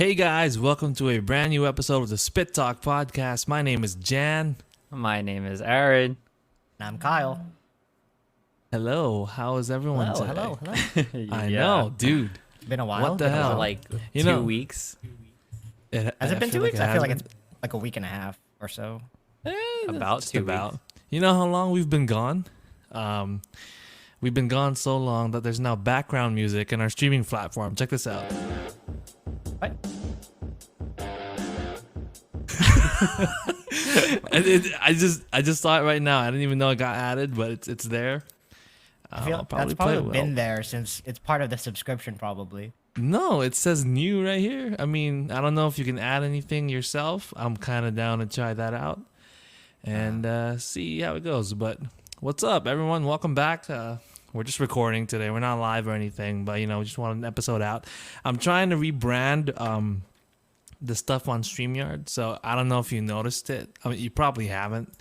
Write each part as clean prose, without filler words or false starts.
Hey guys, welcome to a brand new episode of the Spit Talk podcast. My name is Jan. My name is Aaron. And I'm Kyle. Hello, how is everyone Hello, today? hello. I know, dude. Been a while. What the been a hell? while. Like You 2 know- weeks. Has it been 2 like weeks? it I has feel like been. it's like a week and a half or so. About Just 2 about. weeks. You know how long we've been gone? We've been gone so long that there's now background music in our streaming platform. Check this out. What? I just saw it right now. I didn't even know it got added, but it's there. I feel I'll that's play probably it well. been there since it's part of the subscription, probably. No, it says new right here. I mean, I don't know if you can add anything yourself. I'm kind of down to try that out and see how it goes. But what's up, everyone? Welcome back. We're just recording today. We're not live or anything, but we just want an episode out. I'm trying to rebrand the stuff on StreamYard, so I don't know if you noticed it. I mean, you probably haven't,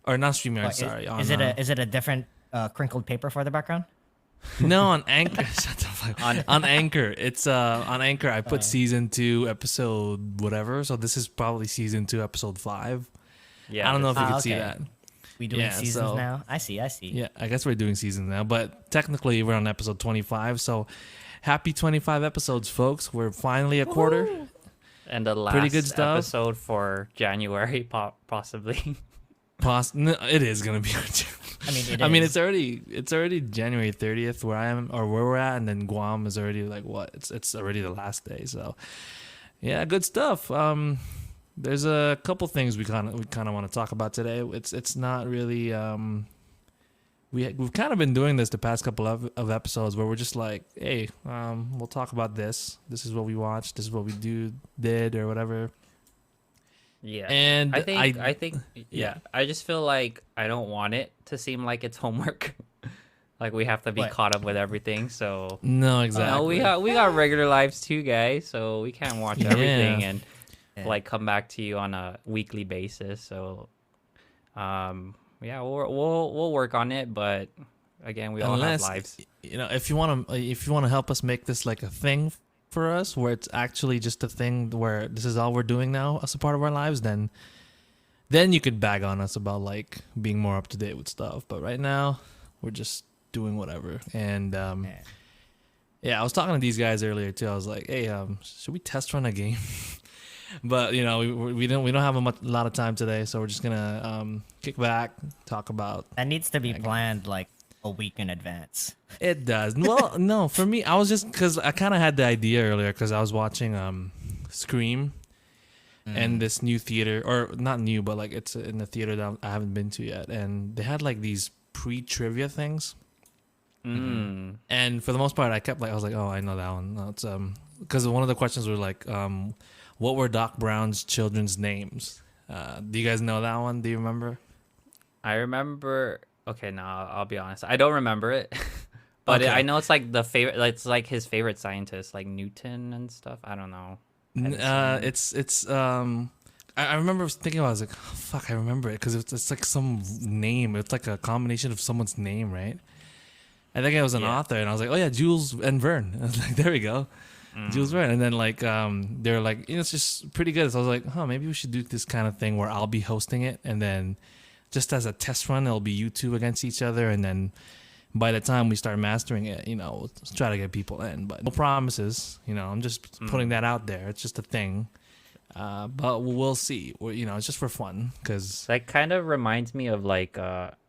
or not StreamYard. What, Sorry, on, is it a different crinkled paper for the background? no, on Anchor. Shut the fuck. On Anchor. It's on Anchor. I put season 2, episode whatever. So this is probably season 2, episode 5. Yeah. I don't know if you Ah, can see okay. that. We doing Yeah, seasons so- now? I see. Yeah, I guess we're doing seasons now, but technically we're on episode 25. So happy 25 episodes, folks. We're finally a quarter. And the last Pretty good stuff. episode for January, possibly. No, it is gonna be. I mean, it I mean, is. it's already January 30th where I am, or where we're at, and then Guam is already like what? It's already the last day. So yeah, good stuff. There's a couple things we kind of want to talk about today. It's not really we've kind of been doing this the past couple of episodes where we're just like, hey, we'll talk about this. This is what we watched. This is what we did or whatever. Yeah. And I think yeah. I just feel like I don't want it to seem like it's homework. Like we have to be What? caught up with everything. So No, exactly. we got regular lives too, guys. So we can't watch Yeah. everything and Yeah. like come back to you on a weekly basis. So yeah, we'll work on it, but again, we all have lives. If you want to help us make this like a thing for us, where it's actually just a thing where this is all we're doing now as a part of our lives, then you could bag on us about like being more up to date with stuff. But right now, we're just doing whatever. And yeah, I was talking to these guys earlier too. I was like, hey, should we test run a game? But we don't have a lot of time today, so we're just gonna kick back, talk about. That needs to be planned like a week in advance. It does. Well, no, for me, I was just because I kind of had the idea earlier because I was watching Scream and this new theater, or not new, but like it's in the theater that I haven't been to yet, and they had like these pre-trivia things. And for the most part, I was like, oh, I know that one. No, it's because one of the questions were like, what were Doc Brown's children's names? Do you guys know that one? Do you remember? I remember. Okay, no, I'll be honest. I don't remember it, but Okay. I know it's like the favorite. Like, it's like his favorite scientist, like Newton and stuff. I don't know. It's I remember thinking about it, I was like, oh, fuck, I remember it because it's like some name. It's like a combination of someone's name, right? I think it was an author, and I was like, oh yeah, Jules and Verne. I was like, there we go. Jules Verne. And then like they're like, it's just pretty good. So I was like, maybe we should do this kind of thing where I'll be hosting it, and then just as a test run, it'll be you two against each other, and then by the time we start mastering it, we'll try to get people in. But no promises. I'm just putting that out there. It's just a thing. But we'll see. It's just for fun because That kind of reminds me of like,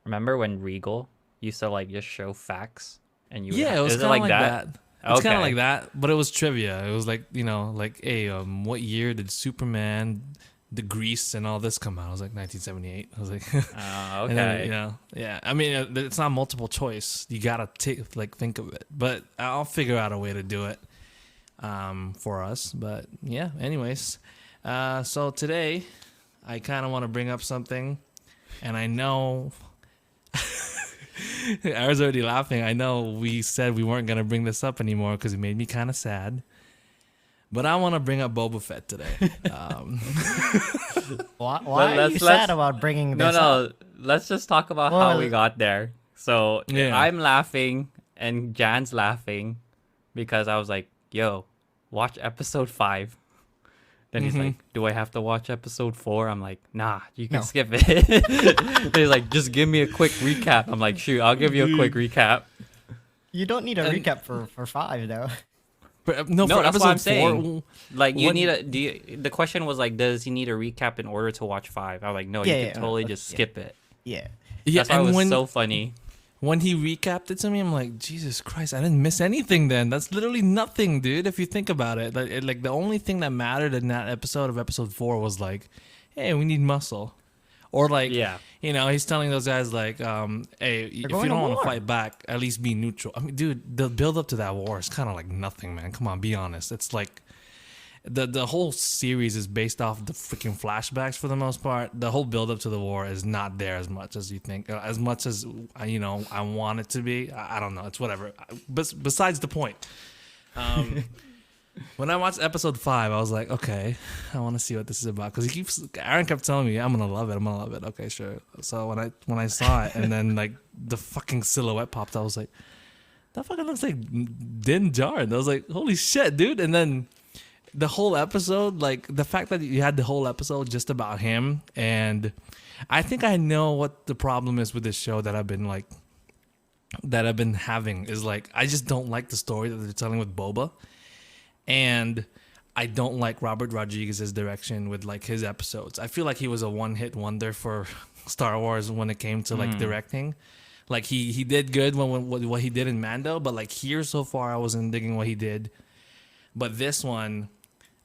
remember when Regal used to like just show facts and you? it was is kind it of like that. It's kind of Okay. like that, but it was trivia. It was like like, hey, what year did Superman, the Grease, and all this come out? I was like 1978. I was like, Oh, okay. and then, yeah. I mean, it's not multiple choice. You gotta think of it. But I'll figure out a way to do it for us. But yeah. Anyways, so today I kind of want to bring up something, and I know. I was already laughing. I know we said we weren't going to bring this up anymore because it made me kind of sad. But I want to bring up Boba Fett today. Why are you let's- sad about bringing this up? Let's just talk about how Well- we got there. So Yeah. I'm laughing and Jan's laughing because I was like, yo, watch episode 5. Then he's like, "Do I have to watch episode 4?" I'm like, "Nah, you can No. skip it." He's like, "Just give me a quick recap." I'm like, "Shoot, I'll give you a quick recap." You don't need a recap for 5 though. No, for that's what I'm episode saying. Like, you when- need a. The question was like, does he need a recap in order to watch 5? I was like, no, you Yeah, can totally yeah. just skip it. Yeah. Yeah, That's why it and was so funny. when he recapped it to me, I'm like, Jesus Christ, I didn't miss anything then. That's literally nothing, dude, if you think about it. Like the only thing that mattered in that episode of episode 4 was like, hey, we need muscle. Or like, Yeah. you know, he's telling those guys like, hey, if you going to don't want to war. fight back, at least be neutral. I mean, dude, the build up to that war is kind of like nothing, man. Come on, be honest. It's like the whole series is based off the freaking flashbacks for the most part. The whole build up to the war is not there as much as you think, as much as you know I want it to be. I don't know. It's whatever. Besides the point. When I watched episode 5, I was like, okay, I want to see what this is about, because Aaron kept telling me, I'm gonna love it. Okay, sure. So when I saw it, and then like the fucking silhouette popped, I was like, that fucking looks like Din Djarin. I was like, holy shit, dude. And then the whole episode, like the fact that you had the whole episode just about him, and I think I know what the problem is with this show that I've been having is like, I just don't like the story that they're telling with Boba. And I don't like Robert Rodriguez's direction with like his episodes. I feel like he was a one-hit wonder for Star Wars when it came to like directing. Like he did good when what he did in Mando, but like here so far I wasn't digging what he did. But this one,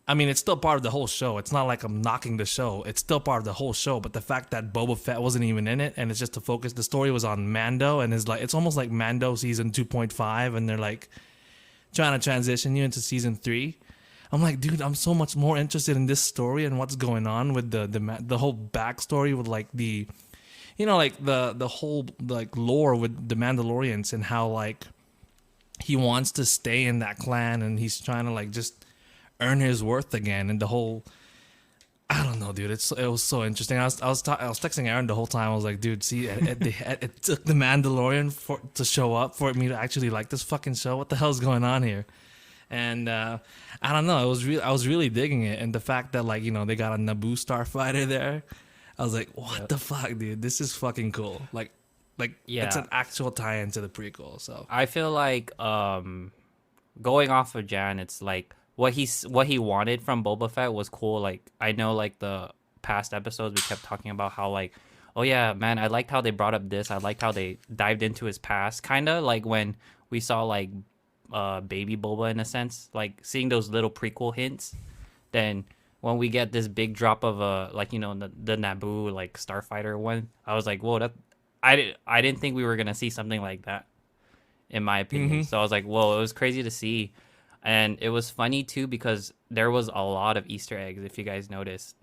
I mean, it's still part of the whole show. It's not like I'm knocking the show. It's still part of the whole show. But the fact that Boba Fett wasn't even in it, and it's just to focus, the story was on Mando, and it's almost like Mando season 2.5, and they're like trying to transition you into season 3. I'm like, dude, I'm so much more interested in this story and what's going on with the whole backstory with like the, you know, like the whole like lore with the Mandalorians and how like he wants to stay in that clan and he's trying to like just earn his worth again, and the whole, I don't know, dude. It was so interesting. I was texting Aaron the whole time. I was like, dude, see, it took the Mandalorian to show up for me to actually like this fucking show. What the hell's going on here? And I don't know. I was really digging it, and the fact that like, you know, they got a Naboo starfighter there. I was like, what the fuck, dude? This is fucking cool. Like Yeah. it's an actual tie-in to the prequel. So I feel like going off of Jan, it's like what he wanted from Boba Fett was cool. Like, I know like the past episodes we kept talking about how like, oh yeah, man, I liked how they brought up this. I liked how they dived into his past, kind of like when we saw like baby Boba in a sense, like seeing those little prequel hints. Then when we get this big drop of like, you know, the Naboo like starfighter one, I was like, whoa, that I didn't think we were gonna see something like that, in my opinion. So I was like, whoa, it was crazy to see. And it was funny too because there was a lot of Easter eggs, if you guys noticed.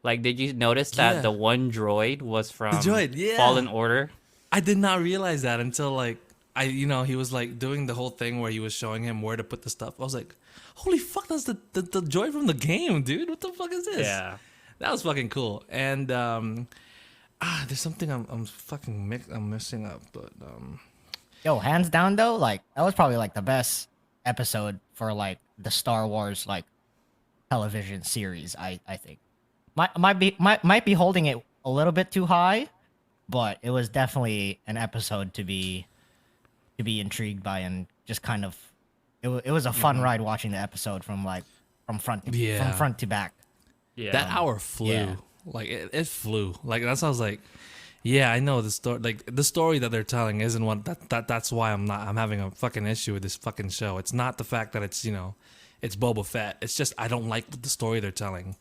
Like, did you notice that the one droid was from Fallen Order? I did not realize that until like he was like doing the whole thing where he was showing him where to put the stuff. I was like, holy fuck, that's the droid from the game, dude. What the fuck is this? Yeah. That was fucking cool. And there's something I'm fucking I'm messing up, but Yo, hands down though, like that was probably like the best episode for like the Star Wars like television series. I think might be holding it a little bit too high, but it was definitely an episode to be intrigued by, and just kind of it was a fun ride watching the episode from front to back. Yeah. that hour flew. Yeah. Like it flew. Like that's I was like, yeah, I know the story. Like the story that they're telling isn't what that's why I'm having a fucking issue with this fucking show. It's not the fact that it's, you know, it's Boba Fett. It's just I don't like the story they're telling.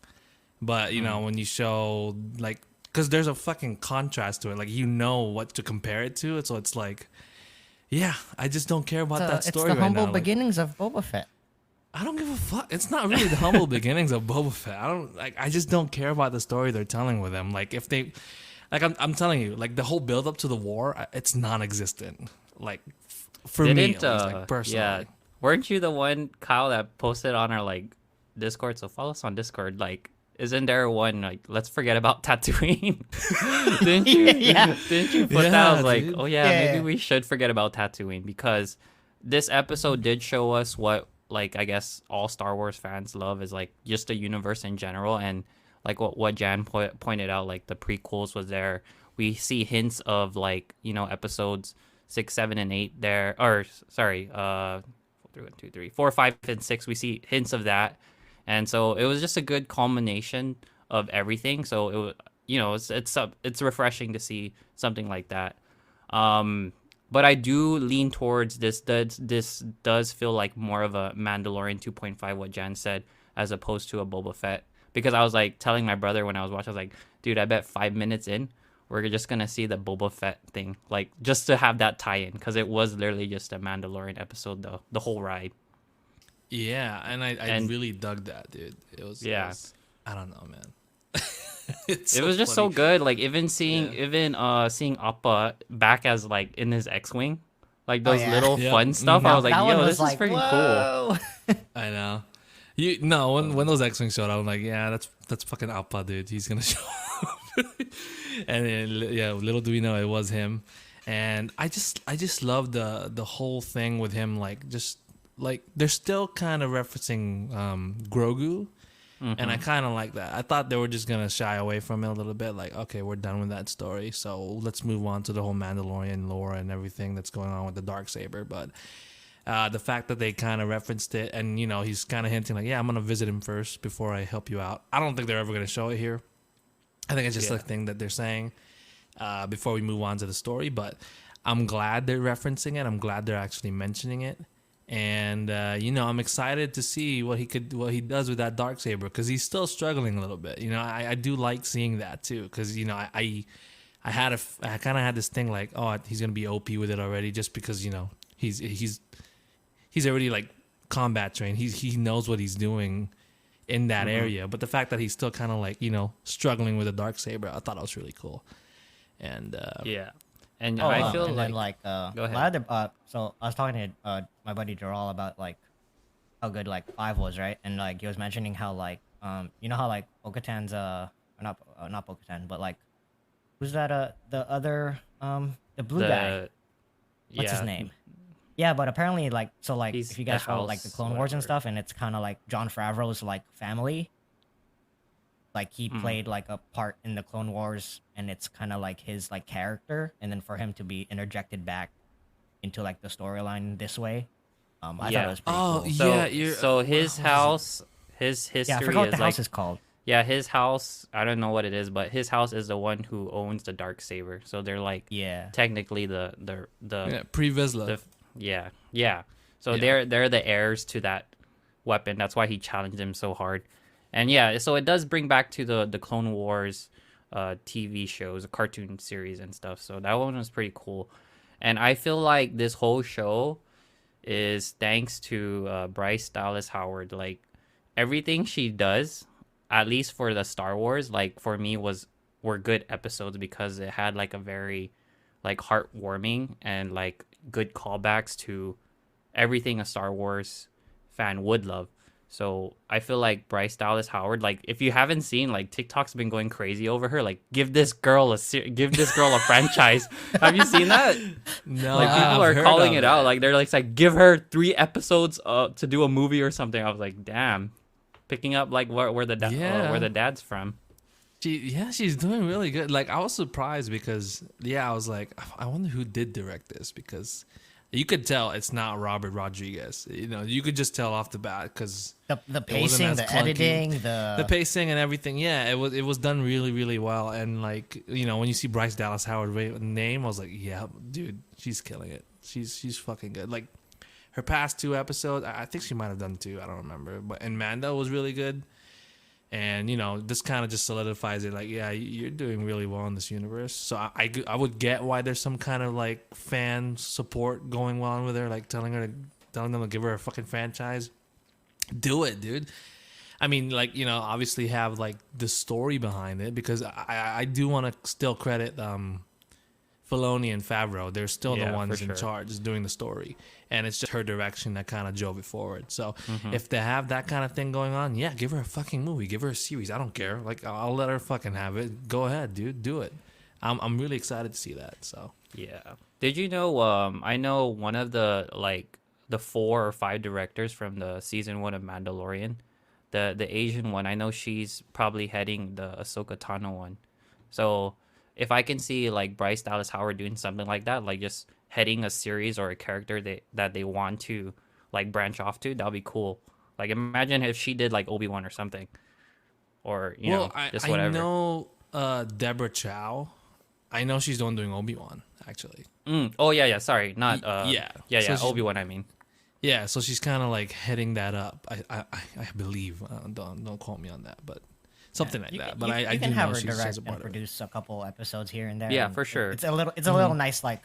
But you know, when you show like, because there's a fucking contrast to it. Like, you know what to compare it to. So it's like, yeah, I just don't care about that story It's the right humble now. beginnings of Boba Fett. I don't give a fuck. It's not really the humble beginnings of Boba Fett. I just don't care about the story they're telling with him. Like, if they, like, I'm telling you, like, the whole build up to the war, it's non-existent. Like, for me, at least, like, personally. Yeah, weren't you the one, Kyle, that posted on our like Discord? So follow us on Discord. Like, isn't there one like, let's forget about Tatooine? Didn't you? Yeah. Didn't you put that? I was like, dude. oh yeah, Yeah. maybe we should forget about Tatooine, because this episode did show us what like I guess all Star Wars fans love is like just the universe in general, and like what Jan pointed out, like the prequels was there. We see hints of like episodes 6, 7, and 8 there, or sorry, 1, 2, 3, 4, 5, and 6. We see hints of that, and so it was just a good culmination of everything. So it was, it's refreshing to see something like that. But I do lean towards this. This does feel like more of a Mandalorian 2.5, what Jan said, as opposed to a Boba Fett. Because I was like telling my brother when I was watching, I was like, dude, I bet 5 minutes in, we're just gonna see the Boba Fett thing, like just to have that tie-in, because it was literally just a Mandalorian episode, though, the whole ride. Yeah, and I really dug that, dude. It was, I don't know, man. It was just so good. Like even seeing seeing Appa back as like in his X-wing, like those little fun stuff. I was like, yo, this is pretty cool. I know. When those X-wings showed up, I'm like, yeah, that's fucking Appa, dude. He's gonna show up. And then, little do we know it was him. And I just love the whole thing with him, like just like they're still kind of referencing Grogu. And I kind of like that. I thought they were just going to shy away from it a little bit. Like, okay, we're done with that story. So let's move on to the whole Mandalorian lore and everything that's going on with the Darksaber. But the fact that they kind of referenced it and, he's kind of hinting like, yeah, I'm going to visit him first before I help you out. I don't think they're ever going to show it here. I think it's just a thing that they're saying before we move on to the story. But I'm glad they're referencing it. I'm glad they're actually mentioning it. And I'm excited to see what he does with that Darksaber, because he's still struggling a little bit. I do like seeing that too, because I kind of had this thing like, oh, he's gonna be OP with it already, just because he's already like combat trained. He knows what he's doing in that area. But the fact that he's still kind of like struggling with a Darksaber, I thought that was really cool. And And I feel and like, then, go ahead. my other, so I was talking to my buddy Gerald about like how good like 5 was, right? And like he was mentioning how like how like Bo-Katan's or not Bo-Katan, but like who's that the other the blue guy? What's his name? Yeah, but apparently like He's if you guys the follow like the house, Clone Wars and whatever. stuff, and it's kind of like Jon Favreau's like family. Like he played like a part in the Clone Wars, and it's kind of like his like character, and then for him to be interjected back into like the storyline this way, I thought it was pretty cool. So his house, his history Yeah, I forgot what is the like, house is called. yeah, his house. I don't know what it is, but his house is the one who owns the Darksaber. So they're like Yeah, technically the pre-Vizsla. yeah. So they're the heirs to that weapon. That's why he challenged him so hard. And yeah, so it does bring back to the Clone Wars TV shows, a cartoon series and stuff. So that one was pretty cool. And I feel like this whole show is thanks to Bryce Dallas Howard. Like everything she does, at least for the Star Wars, like for me were good episodes, because it had like a very like heartwarming and like good callbacks to everything a Star Wars fan would love. So I feel like Bryce Dallas Howard, like if you haven't seen, like TikTok's been going crazy over her. Like give this girl a franchise. Have you seen that? No, Like people are calling it out. Like they're like give her 3 episodes to do a movie or something. I was like, damn, picking up like where the dad's from. She's doing really good. Like I was surprised because I was like, I wonder who did direct this, because you could tell it's not Robert Rodriguez. You could just tell off the bat, because the pacing, the editing, the pacing and everything. Yeah, it was done really, really well. And like when you see Bryce Dallas Howard name, I was like, yeah, dude, she's killing it. She's fucking good. Like her past 2 episodes, I think she might have done 2. I don't remember, but and Mando was really good. And this kind of just solidifies it. Like, yeah, you're doing really well in this universe. So I would get why there's some kind of like fan support going on with her, like telling them to give her a fucking franchise. Do it, dude. I mean, like obviously have like the story behind it, because I do want to still credit Filoni and Favreau. They're still the ones in charge doing the story. And it's just her direction that kind of drove it forward. So if they have that kind of thing going on, yeah, give her a fucking movie. Give her a series. I don't care. Like, I'll let her fucking have it. Go ahead, dude. Do it. I'm really excited to see that. So Yeah. Did you know, I know one of the, like, the 4 or 5 directors from the season 1 of Mandalorian. The Asian one, I know she's probably heading the Ahsoka Tano one. So if I can see like Bryce Dallas Howard doing something like that, like just heading a series or a character that they want to like branch off to, that'll be cool. Like imagine if she did like Obi-Wan or something, or just whatever. I know Deborah Chow. I know she's the one doing Obi-Wan actually. Oh yeah. Sorry, not So Obi-Wan. I mean, yeah. So she's kind of like heading that up. I believe. Don't quote me on that, but something like that. But I you do can have know her she's direct a and part of it. produce a couple episodes here and there. Yeah, and for sure. It's a little nice like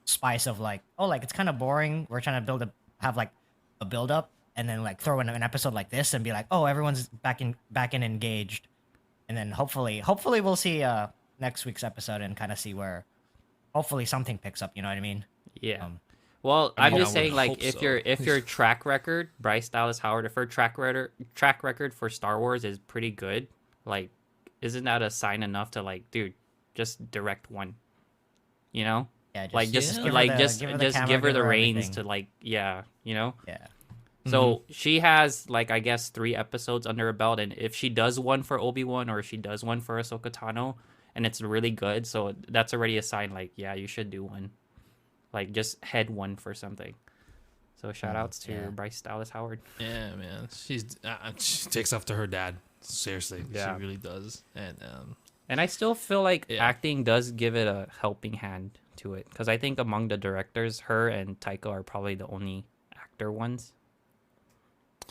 spice of like, oh, like it's kind of boring. We're trying to have like a build up, and then like throw in an episode like this and be like, oh, everyone's back in engaged, and then hopefully we'll see next week's episode and kind of see where hopefully something picks up. You know what I mean? yeah. Um, Well, I I'm mean, just I would saying, like, hope if so. your track record, Bryce Dallas Howard, if her track record for Star Wars is pretty good, like, isn't that a sign enough to like, dude, just direct one, you know? Yeah, Like, just give her like the- just give her the just camera, give her the reins everything. to like, yeah, you know. Yeah. So she has like I guess 3 episodes under her belt, and if she does one for Obi-Wan or if she does one for Ahsoka Tano, and it's really good, so that's already a sign like, yeah, you should do one. Like just head one for something. So shout outs to yeah. Bryce Dallas Howard. Yeah, man. She takes after her dad. Seriously, Yeah. she really does. And And I still feel like Yeah. acting does give it a helping hand to it, because I think among the directors, her and Taika are probably the only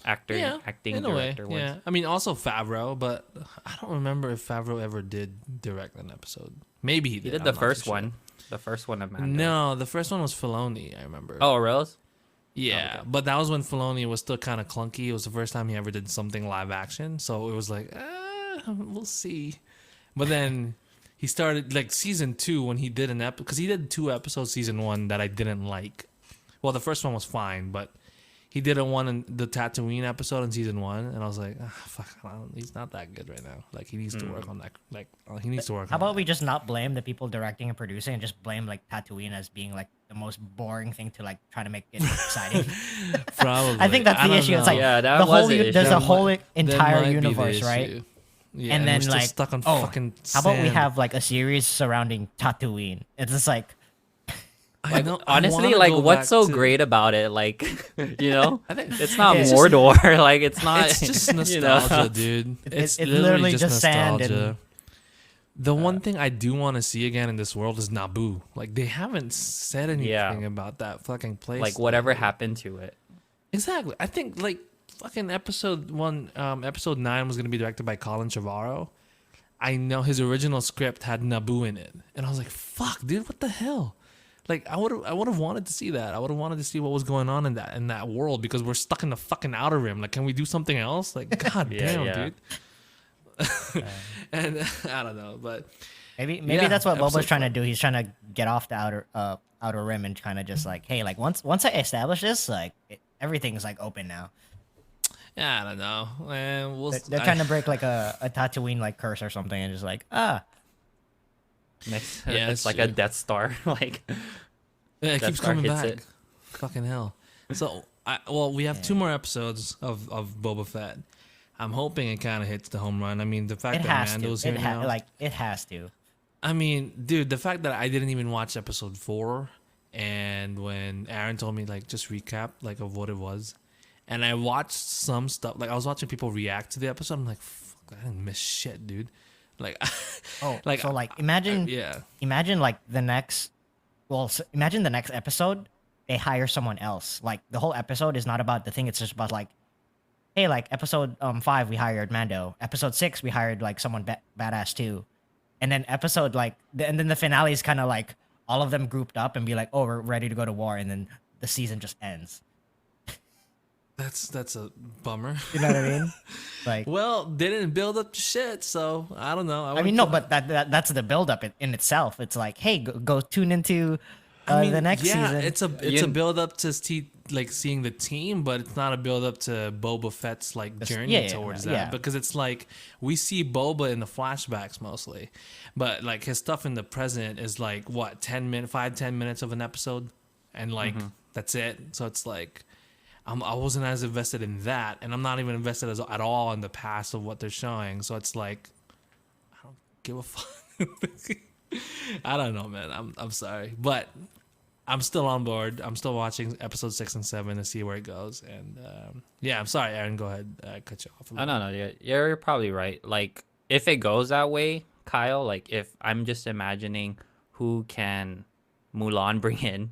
acting in a way, director ones. yeah. I mean, also Favreau, but I don't remember if Favreau ever did direct an episode. Maybe he did. He did I'm the not too first sure. one. The first one of Mando. No, the first one was Filoni. I remember. Oh, Rose? yeah, okay. but that was when Filoni was still kind of clunky. It was the first time he ever did something live action, so it was like, we'll see. But then he started like season 2 when he did an episode, because he did 2 episodes season 1 that I didn't like. Well, the first one was fine, but he did the Tatooine episode in season 1, and I was like, fuck, he's not that good right now. Like he needs to work on that. Like he needs to work. How on about that. we just not blame the people directing and producing and just blame like Tatooine as being like the most boring thing to like try to make it exciting? Probably. I think that's the don't issue. It's know. like Yeah, that the was whole the issue. there's a That whole That entire might be the universe, right? issue. Yeah, and then we're still like stuck on oh, fucking. how about we sand. have like a series surrounding Tatooine? It's just like I know, I Honestly, wanna like, go what's back so to- great about it? Like, you know, I think it's not Yeah, it's just- Mordor. Like, it's not. It's just you know? nostalgia, dude. It's it's literally literally just just sand nostalgia. and- The one thing I do want to see again in this world is Naboo. Like they haven't said anything Yeah. about that fucking place. Like, whatever lately. happened to it. Exactly. I think like fucking episode 9 was gonna be directed by Colin Trevorrow. I know his original script had Naboo in it, and I was like, "Fuck, dude, what the hell?" Like I would have wanted to see that. I would have wanted to see what was going on in that world, because we're stuck in the fucking outer rim. Like, can we do something else? Like, god Yeah, damn, yeah. dude. And I don't know, but maybe Yeah, that's what Boba's episode trying to 4. do. He's trying to get off the outer rim and kind of just like, hey, like once I establish this, like everything's like open now. yeah, I don't know. And we'll. They're trying to break like a Tatooine like curse or something, and just like Next, Yeah, it's it's like true. a Death Star. Like, Yeah, it Death keeps Star coming hits back. it. Fucking hell. So, we have 2 more episodes of Boba Fett. I'm hoping it kind of hits the home run. I mean, the fact it that has Mando's to. here now. Like it has to. I mean, dude, the fact that I didn't even watch episode 4, and when Aaron told me like just recap like of what it was, and I watched some stuff, like I was watching people react to the episode. I'm like, fuck, I didn't miss shit, dude. Like, Oh, like so like imagine yeah, imagine like the next imagine the next episode they hire someone else. Like the whole episode is not about the thing, it's just about like, hey, like episode 5 we hired Mando, episode 6 we hired like someone badass too, and then episode like and then the finale is kind of like all of them grouped up and be like, oh, we're ready to go to war, and then the season just ends. that's a bummer. You know what I mean? Like Well, they didn't build up to shit, so I don't know. I mean, no, but that's the build-up in itself. It's like, hey, go tune into the next season. it's a You- build up to like seeing the team, but it's not a build up to Boba Fett's like journey yeah, towards yeah. that, because it's like we see Boba in the flashbacks mostly, but like his stuff in the present is like what 10 minutes of an episode, and like that's it. So it's like I wasn't as invested in that, and I'm not even invested at all in the past of what they're showing. So it's like, I don't give a fuck. I don't know, man. I'm sorry, but I'm still on board. I'm still watching episode 6 and 7 to see where it goes. And yeah, I'm sorry, Aaron. Go ahead. I cut you off. Oh, no, you're probably right. Like, if it goes that way, Kyle, like, if I'm just imagining who can Mulan bring in.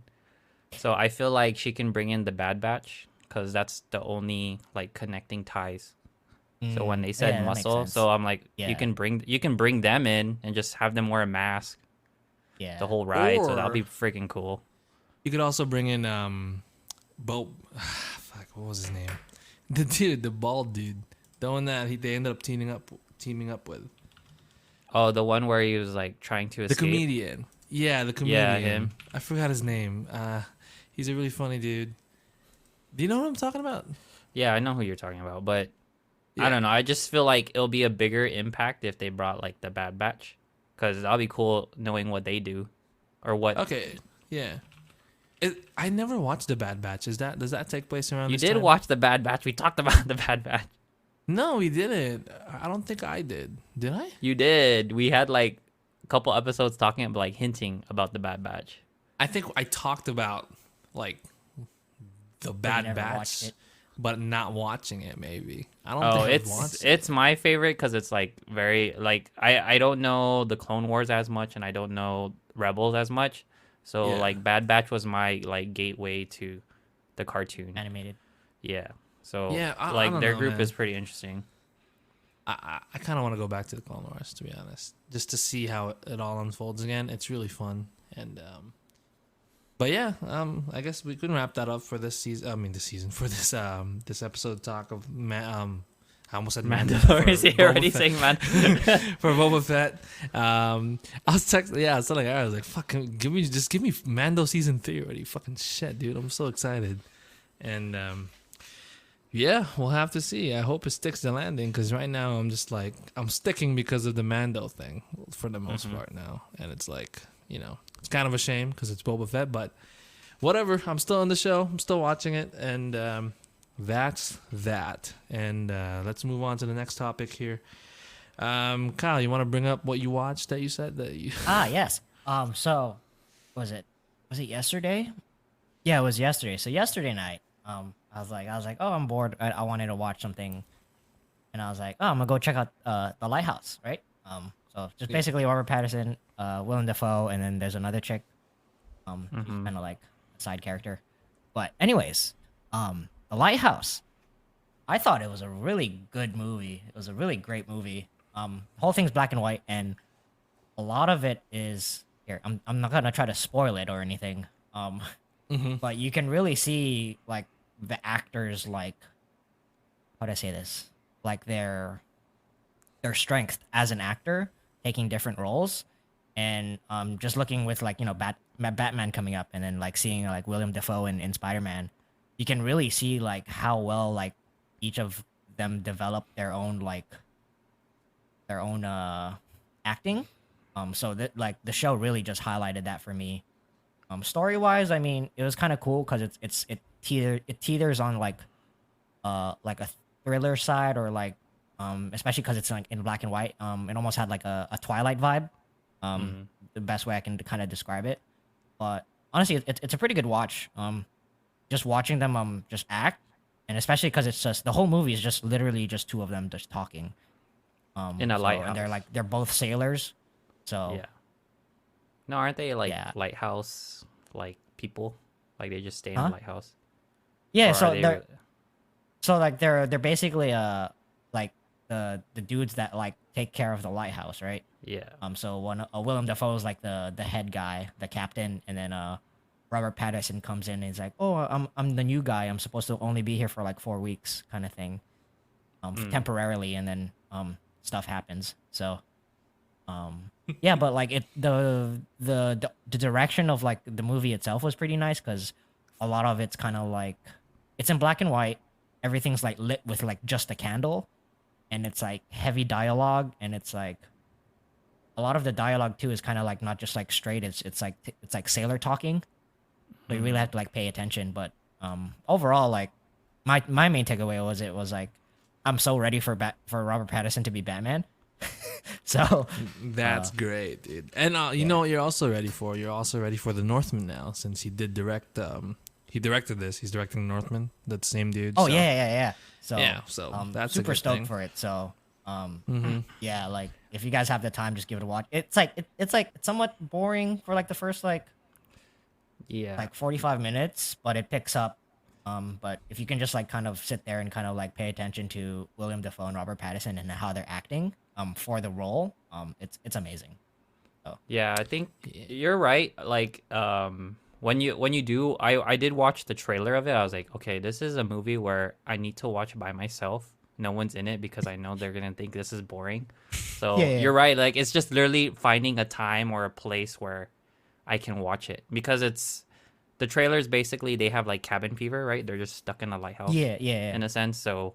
So I feel like she can bring in the Bad Batch because that's the only, like, connecting ties. So when they said yeah, that makes muscle, sense. so I'm like, Yeah. you can bring them in and just have them wear a mask Yeah. the whole ride. So that'll Or- be freaking cool. You could also bring in fuck, what was his name? The dude, the bald dude, the one that they ended up teaming up with. Oh, the one where he was like trying to The escape. comedian. Yeah, the comedian. Yeah, him. I forgot his name. He's a really funny dude. Do you know what I'm talking about? Yeah, I know who you're talking about, but I Yeah. don't know. I just feel like it'll be a bigger impact if they brought like the Bad Batch, because that'll be cool knowing what they do, or what. Okay. Yeah. I never watched The Bad Batch. Does that take place around You this did time? watch the Bad Batch. We talked about the Bad Batch. No, we didn't. I don't think I did. Did I? You did. We had like a couple episodes talking about like hinting about the Bad Batch. I think I talked about like the Bad never Batch, watched it. but not watching it. Maybe I don't Oh, think I've watched it. it's my favorite because it's like very like I don't know the Clone Wars as much and I don't know Rebels as much, so Yeah. like Bad Batch was my like gateway to the cartoon. Animated. Yeah. So Yeah, I like don't their know, group man. is pretty interesting. I kind of want to go back to the Clone Wars, to be honest, just to see how it all unfolds again. It's really fun, and but yeah, I guess we can wrap that up for this season. I mean, this season for this episode talk of I almost said Mandalorian is for here already Boba Fett. saying man. For Boba Fett. I was texting, I was telling her, I was like, "Fuck, give me Mando season 3 already." Fucking shit, dude, I'm so excited, and yeah, we'll have to see. I hope it sticks the landing because right now I'm just like I'm sticking because of the Mando thing for the most part now, and it's like it's kind of a shame because it's Boba Fett, but whatever. I'm still in the show. I'm still watching it, and that's that. And let's move on to the next topic here. Kyle, you want to bring up what you watched that you said that you? Yes. So was it yesterday? Yeah, it was yesterday. So yesterday night, I was like, oh, I'm bored. I wanted to watch something, and I was like, oh, I'm gonna go check out the Lighthouse, right? So just basically Robert Pattinson, Willem Dafoe, and then there's another chick. She's kind of like a side character, but anyways, the Lighthouse. I thought it was a really good movie. It was a really great movie. The whole thing's black and white, and a lot of it is here. I'm not gonna try to spoil it or anything. But you can really see like the actors, like, how do I say this? Like their strength as an actor, taking different roles, and just looking with like Batman coming up, and then like seeing like William Dafoe in Spider-Man, you can really see like how well like each of them develop their own acting. So that like the show really just highlighted that for me. Story wise, I mean, it was kind of cool because it teeters on like a thriller side, or like especially because it's like in black and white. It almost had like a Twilight vibe. The best way I can kind of describe it. But honestly, it's a pretty good watch. Just watching them just act, and especially because it's just the whole movie is just literally just two of them just talking. In a lighthouse. and they're both sailors. So Yeah. No, aren't they like Yeah. lighthouse like people? Like they just stay in Huh? a lighthouse. yeah, Or so are they they're like they're basically like the dudes that like take care of the lighthouse, right? Yeah. So one Willem Dafoe is like the head guy, the captain, and then Robert Pattinson comes in and he's like, "Oh, I'm the new guy. I'm supposed to only be here for like 4 weeks, kind of thing, temporarily." And then stuff happens. So yeah, but like the direction of like the movie itself was pretty nice because a lot of it's kind of like it's in black and white. Everything's like lit with like just a candle, and it's like heavy dialogue, and it's like a lot of the dialogue too is kind of like not just like straight. It's like sailor talking. So you really have to like pay attention. But overall, like my main takeaway was it was like I'm so ready for Robert Pattinson to be Batman. So That's great, dude. And you know what you're also ready for? You're also ready for The Northman now, since he did direct. He directed this. He's directing The Northman. That same dude. oh so. yeah. So that's a super good stoked thing. for it. So yeah, like if you guys have the time, just give it a watch. It's like it's somewhat boring for like the first like Yeah. 45 minutes, but it picks up. But if you can just like kind of sit there and kind of like pay attention to William Dafoe and Robert Pattinson and how they're acting for the role, it's amazing. Yeah, I think you're right. Like, when you do, I did watch the trailer of it. I was like, okay, this is a movie where I need to watch by myself. No one's in it because I know they're gonna think this is boring. So Yeah. you're right. Like, it's just literally finding a time or a place where I can watch it because it's the trailers. Basically, they have like cabin fever, right? They're just stuck in a lighthouse. Yeah. In a sense. So,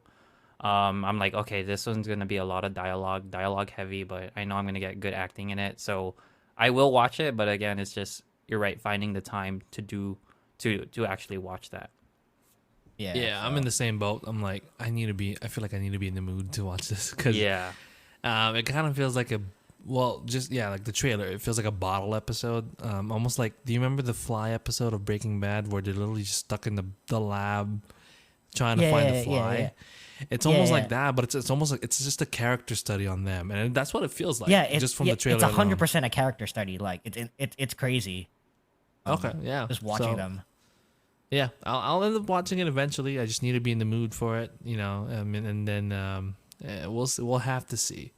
I'm like, okay, this one's gonna be a lot of dialogue heavy, but I know I'm gonna get good acting in it. So I will watch it, but again, it's just you're right, finding the time to actually watch that. Yeah, I'm in the same boat. I'm like, I feel like I need to be in the mood to watch this because Yeah. it kind of feels like like the trailer. It feels like a bottle episode. Almost like, do you remember the Fly episode of Breaking Bad where they're literally just stuck in the lab trying to find the fly? Yeah. It's almost Yeah. like that, but it's almost like it's just a character study on them, and that's what it feels like. Yeah, just from the trailer. It's alone. 100% a character study. Like it's crazy. Okay, yeah. Just watching So, them. Yeah, I'll end up watching it eventually. I just need to be in the mood for it, and then we'll have to see.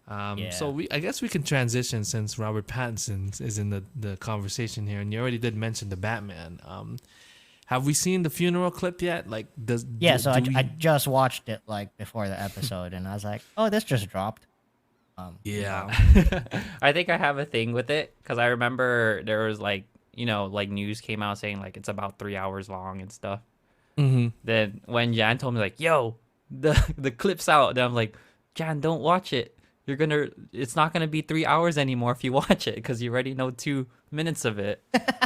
So I guess we can transition since Robert Pattinson is in the conversation here, and you already did mention the Batman. Have we seen the funeral clip yet? Like, I just watched it like before the episode, and I was like, oh, this just dropped. Yeah. I think I have a thing with it because I remember there was like like news came out saying like it's about 3 hours long and stuff. Mm-hmm. Then when Jan told me like, yo, the clip's out, then I'm like, Jan, don't watch it. It's not gonna be 3 hours anymore if you watch it because you already know 2 minutes of it.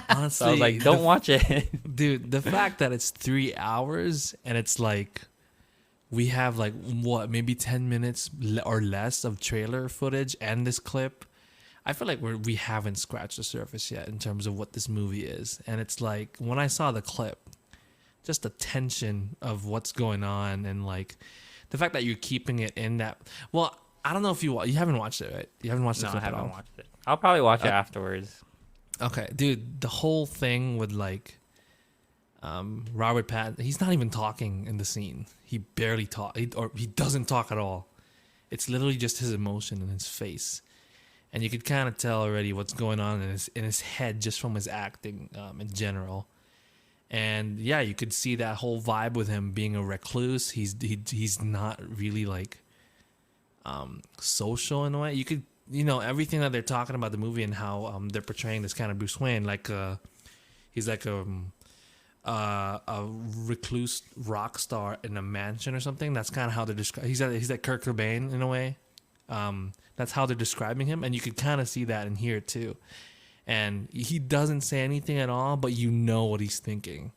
Honestly, So I was like, don't watch it. dude. The fact that it's 3 hours and it's like we have like maybe 10 minutes or less of trailer footage and this clip. I feel like we haven't scratched the surface yet in terms of what this movie is. And it's like when I saw the clip, just the tension of what's going on and like the fact that you're keeping it in that. Well, I don't know if you haven't watched it, right? You haven't watched the No, I clip at all. haven't watched it. I'll probably watch it afterwards. Okay, dude, the whole thing with like Robert Pattinson, he's not even talking in the scene. He barely he doesn't talk at all. It's literally just his emotion in his face. And you could kind of tell already what's going on in his head just from his acting in general. And yeah, you could see that whole vibe with him being a recluse. He's not really like social in a way. You could everything that they're talking about the movie and how they're portraying this kind of Bruce Wayne like he's like a recluse rock star in a mansion or something. That's kind of how they're describing. He's like Kurt Cobain in a way. That's how they're describing him, and you could kind of see that in here too. And he doesn't say anything at all, but you know what he's thinking.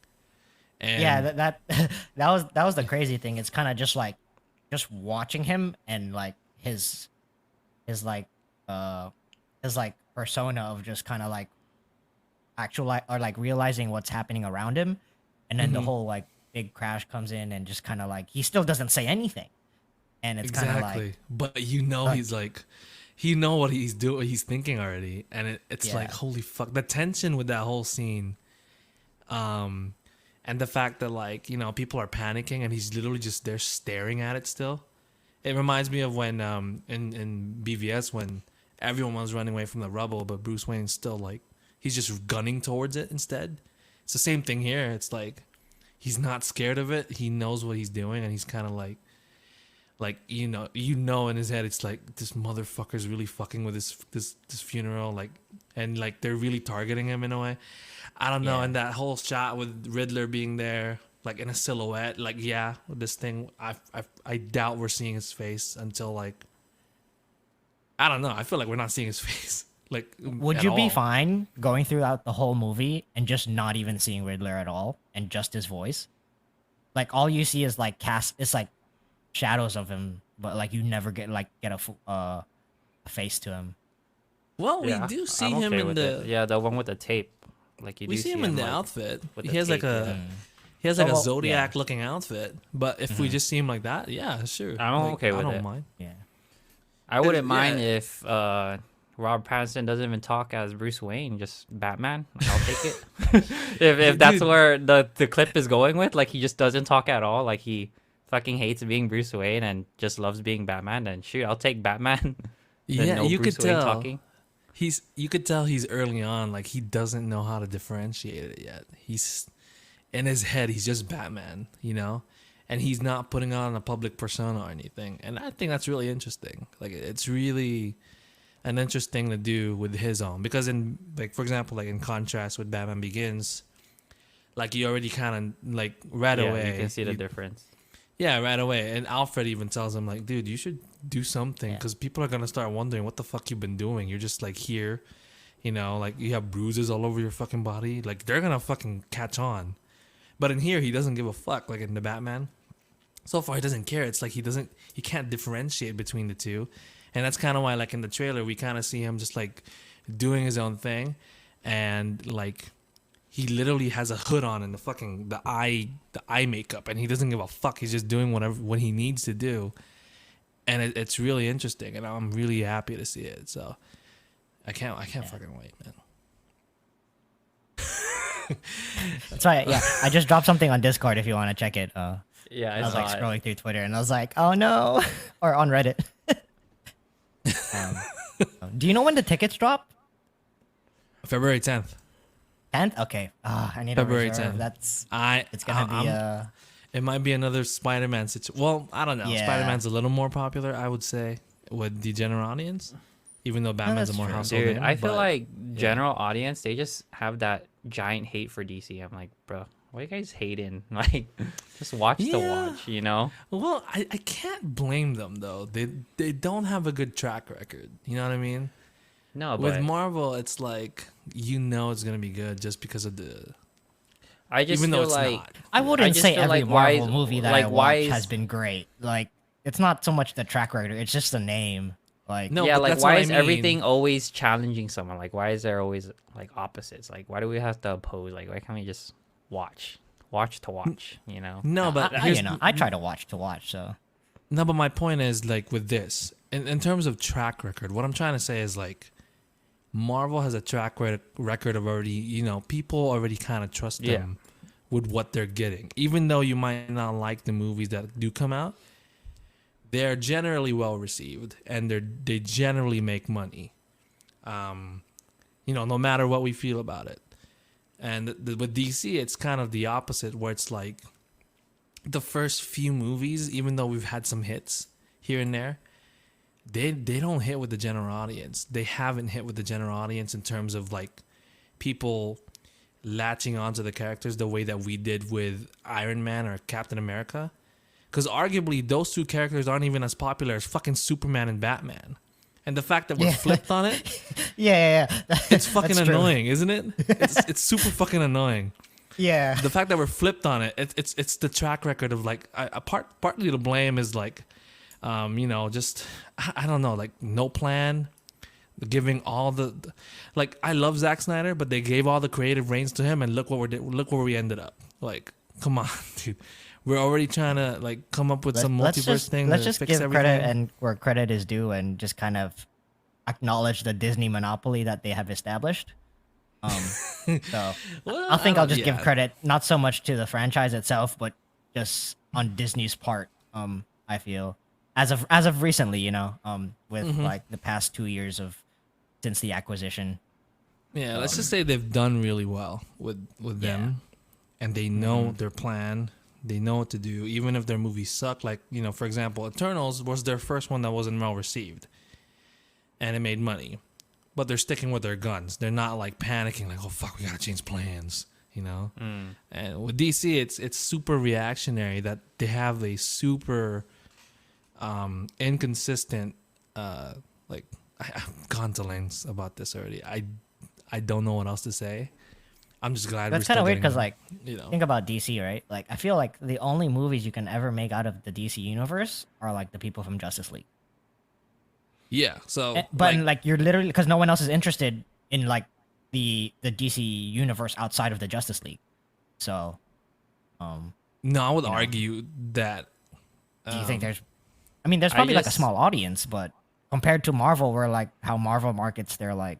And Yeah, that was the crazy thing. It's kind of just like watching him and like his persona of just kind of like or like realizing what's happening around him, and then the whole like big crash comes in and just kind of like he still doesn't say anything, and it's kind of exactly. like But he's like, he know what he's doing, he's thinking already, and it's like holy fuck, the tension with that whole scene, and the fact that like people are panicking and he's literally just there staring at it still. It reminds me of when in BVS when everyone was running away from the rubble, but Bruce Wayne's still like he's just gunning towards it instead. It's the same thing here. It's like he's not scared of it. He knows what he's doing, and he's kind of like in his head, it's like this motherfucker's really fucking with this funeral, like, and like they're really targeting him in a way. I don't know. Yeah. And that whole shot with Riddler being there, like in a silhouette, like with this thing, I doubt we're seeing his face until like I don't know. I feel like we're not seeing his face. Like, would at you be all. fine going throughout the whole movie and just not even seeing Riddler at all and just his voice? like all you see is like cast. It's like shadows of him, but like you never get a face to him. Well, we Yeah, do see I'm him okay in with the. it. Yeah, the one with the tape. Like you We do see see him in the like outfit. with He the has like tape, yeah. a he has like a Well, yeah. Zodiac looking outfit. But if we just see him like that, yeah, sure. I'm Like, okay I with don't it. mind. Yeah. I wouldn't mind yeah. if Robert Pattinson doesn't even talk as Bruce Wayne, just Batman. I'll take it. if that's Dude. where the clip is going with, like he just doesn't talk at all, like he fucking hates being Bruce Wayne and just loves being Batman, then shoot, I'll take Batman. Then Yeah, no you Bruce could Wayne tell. talking. You could tell he's early on, like he doesn't know how to differentiate it yet. He's in his head, he's just Batman, you know, and he's not putting on a public persona or anything. And I think that's really interesting. Like it's really an interesting to do with his own, because in like for example, like in contrast with Batman Begins, like you already kind of like right Yeah, away you can see the difference. Yeah, right away. And Alfred even tells him, like, dude, you should do something, Yeah. because people are going to start wondering what the fuck you've been doing. You're just, like, here, you know, like, you have bruises all over your fucking body. Like, they're going to fucking catch on. But in here, he doesn't give a fuck, like in the Batman. So far, he doesn't care. It's like he can't differentiate between the two. And that's kind of why, like, in the trailer, we kind of see him just, like, doing his own thing. And, like, he literally has a hood on and the eye makeup, and he doesn't give a fuck. He's just doing what he needs to do, and it's really interesting, and I'm really happy to see it. So I can't fucking wait, man. That's why. Yeah, I just dropped something on Discord if you want to check it. Yeah, I was like saw it. scrolling through Twitter and I was like, oh no, or on Reddit. Do you know when the tickets drop? February 10th. 10th? Okay. I need February a reserve. 10th. That's I it's gonna be It might be another Spider-Man situation. Well, I don't know. Yeah. Spider-Man's a little more popular, I would say, with the general audience, even though Batman's a that's more true. household Dude, name. I feel but- like general audience, they just have that giant hate for DC. I'm like, bro, why are you guys hating? Like, just watch to Yeah. watch, you know? Well, I can't blame them though. They don't have a good track record. You know what I mean? No, With but Marvel, it's like you know it's gonna be good just because of the. I just Even though feel it's like not. I wouldn't just say feel every like why Marvel is- movie that like, I why watch is- has been great. Like it's not so much the track record; it's just the name. Like No, yeah, but like that's why what I is mean. everything always challenging someone? Like why is there always like opposites? Like why do we have to oppose? Like why can't we just watch to watch? You know? No, but I, here's, you know, I try to watch. So no, but my point is like with this, in terms of track record, what I'm trying to say is like, Marvel has a record of already, you know, people already kind of trust Yeah. them with what they're getting, even though you might not like the movies that do come out. They're generally well received, and they generally make money. You know, no matter what we feel about it. And with DC, it's kind of the opposite, where it's like the first few movies, even though we've had some hits here and there, they don't hit with the general audience. They haven't hit with the general audience in terms of like people latching onto the characters the way that we did with Iron Man or Captain America. Because arguably, those two characters aren't even as popular as fucking Superman and Batman. And the fact that we're Yeah. flipped on it, yeah. it's fucking That's true. annoying, isn't it? It's super fucking annoying. Yeah. The fact that we're flipped on it, it's the track record of like, partly the blame is like, you know, just, I don't know, like no plan, giving all the, like, I love Zack Snyder, but they gave all the creative reins to him, and look where we ended up. Like, come on, dude. We're already trying to like come up with some multiverse thing. Let's to just fix give everything. credit and where credit is due, and just kind of acknowledge the Disney monopoly that they have established. So Well, I think I'll just give yeah. credit not so much to the franchise itself, but just on Disney's part. I feel as of recently, you know, with Mm-hmm. like the past 2 years of since the acquisition. Yeah, let's just say they've done really well with them, and they know their plan. They know what to do, even if their movies suck. Like, you know, for example, Eternals was their first one that wasn't well received, and it made money. But they're sticking with their guns. They're not like panicking, like, oh fuck, we gotta change plans, you know. And with DC, it's super reactionary that they have a super inconsistent. Like, I've gone to lengths about this already. I don't know what else to say. I'm just glad That's we're kind of still weird because, getting, like, you know. think about DC, right? Like, I feel like the only movies you can ever make out of the DC universe are like the people from Justice League. Yeah. So But like, like, you're literally because no one else is interested in like the DC universe outside of the Justice League. So, um, no, I would you know. argue that. do you think Um, there's? I mean, there's I probably like a just small audience, but compared to Marvel, where like how Marvel markets their like,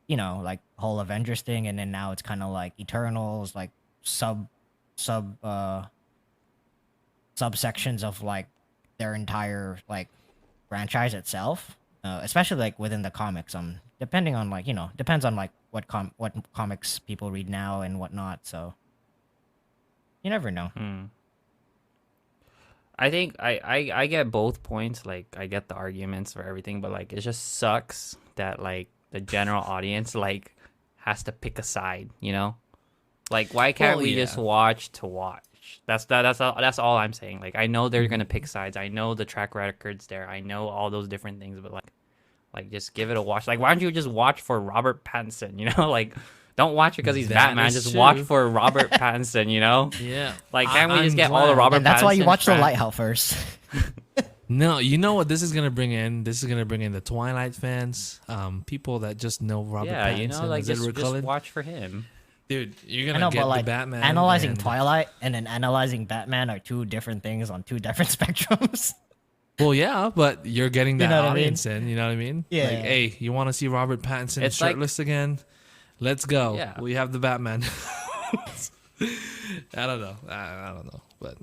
like whole Avengers thing, and then now it's kind of like Eternals, like sub sub subsections of like their entire like franchise itself, especially like within the comics. Depending on like depends on like what comics people read now and whatnot. So you never know. I think I get both points. Like I get the arguments for everything, but like it just sucks that like the general audience like has to pick a side. Like why can't Well, we yeah. just watch to watch? That's all I'm saying. Like I know they're gonna pick sides. I know the track record's there. I know all those different things, but like just give it a watch. Like why don't you just watch for Robert Pattinson? Like don't watch it because he's That Batman. is Just true. watch for Robert Pattinson. Yeah. Like can't we I'm just get all the glad. Robert And that's why you Pattinson watch the fran- Lighthouse first. No, you know what this is gonna bring in? This is gonna bring in the Twilight fans, people that just know Robert Yeah, Pattinson, like as just Edward Cullen. watch for him. Dude, you're I gonna know, get but like the Batman. analyzing and- Twilight and then analyzing Batman are two different things on two different spectrums. Well, yeah, but you're getting that know what I mean? audience in. You know what I mean? Yeah. Like, hey, you want to see Robert Pattinson It's like- shirtless again? Let's go. Yeah. We have the Batman. I don't know. I don't know, but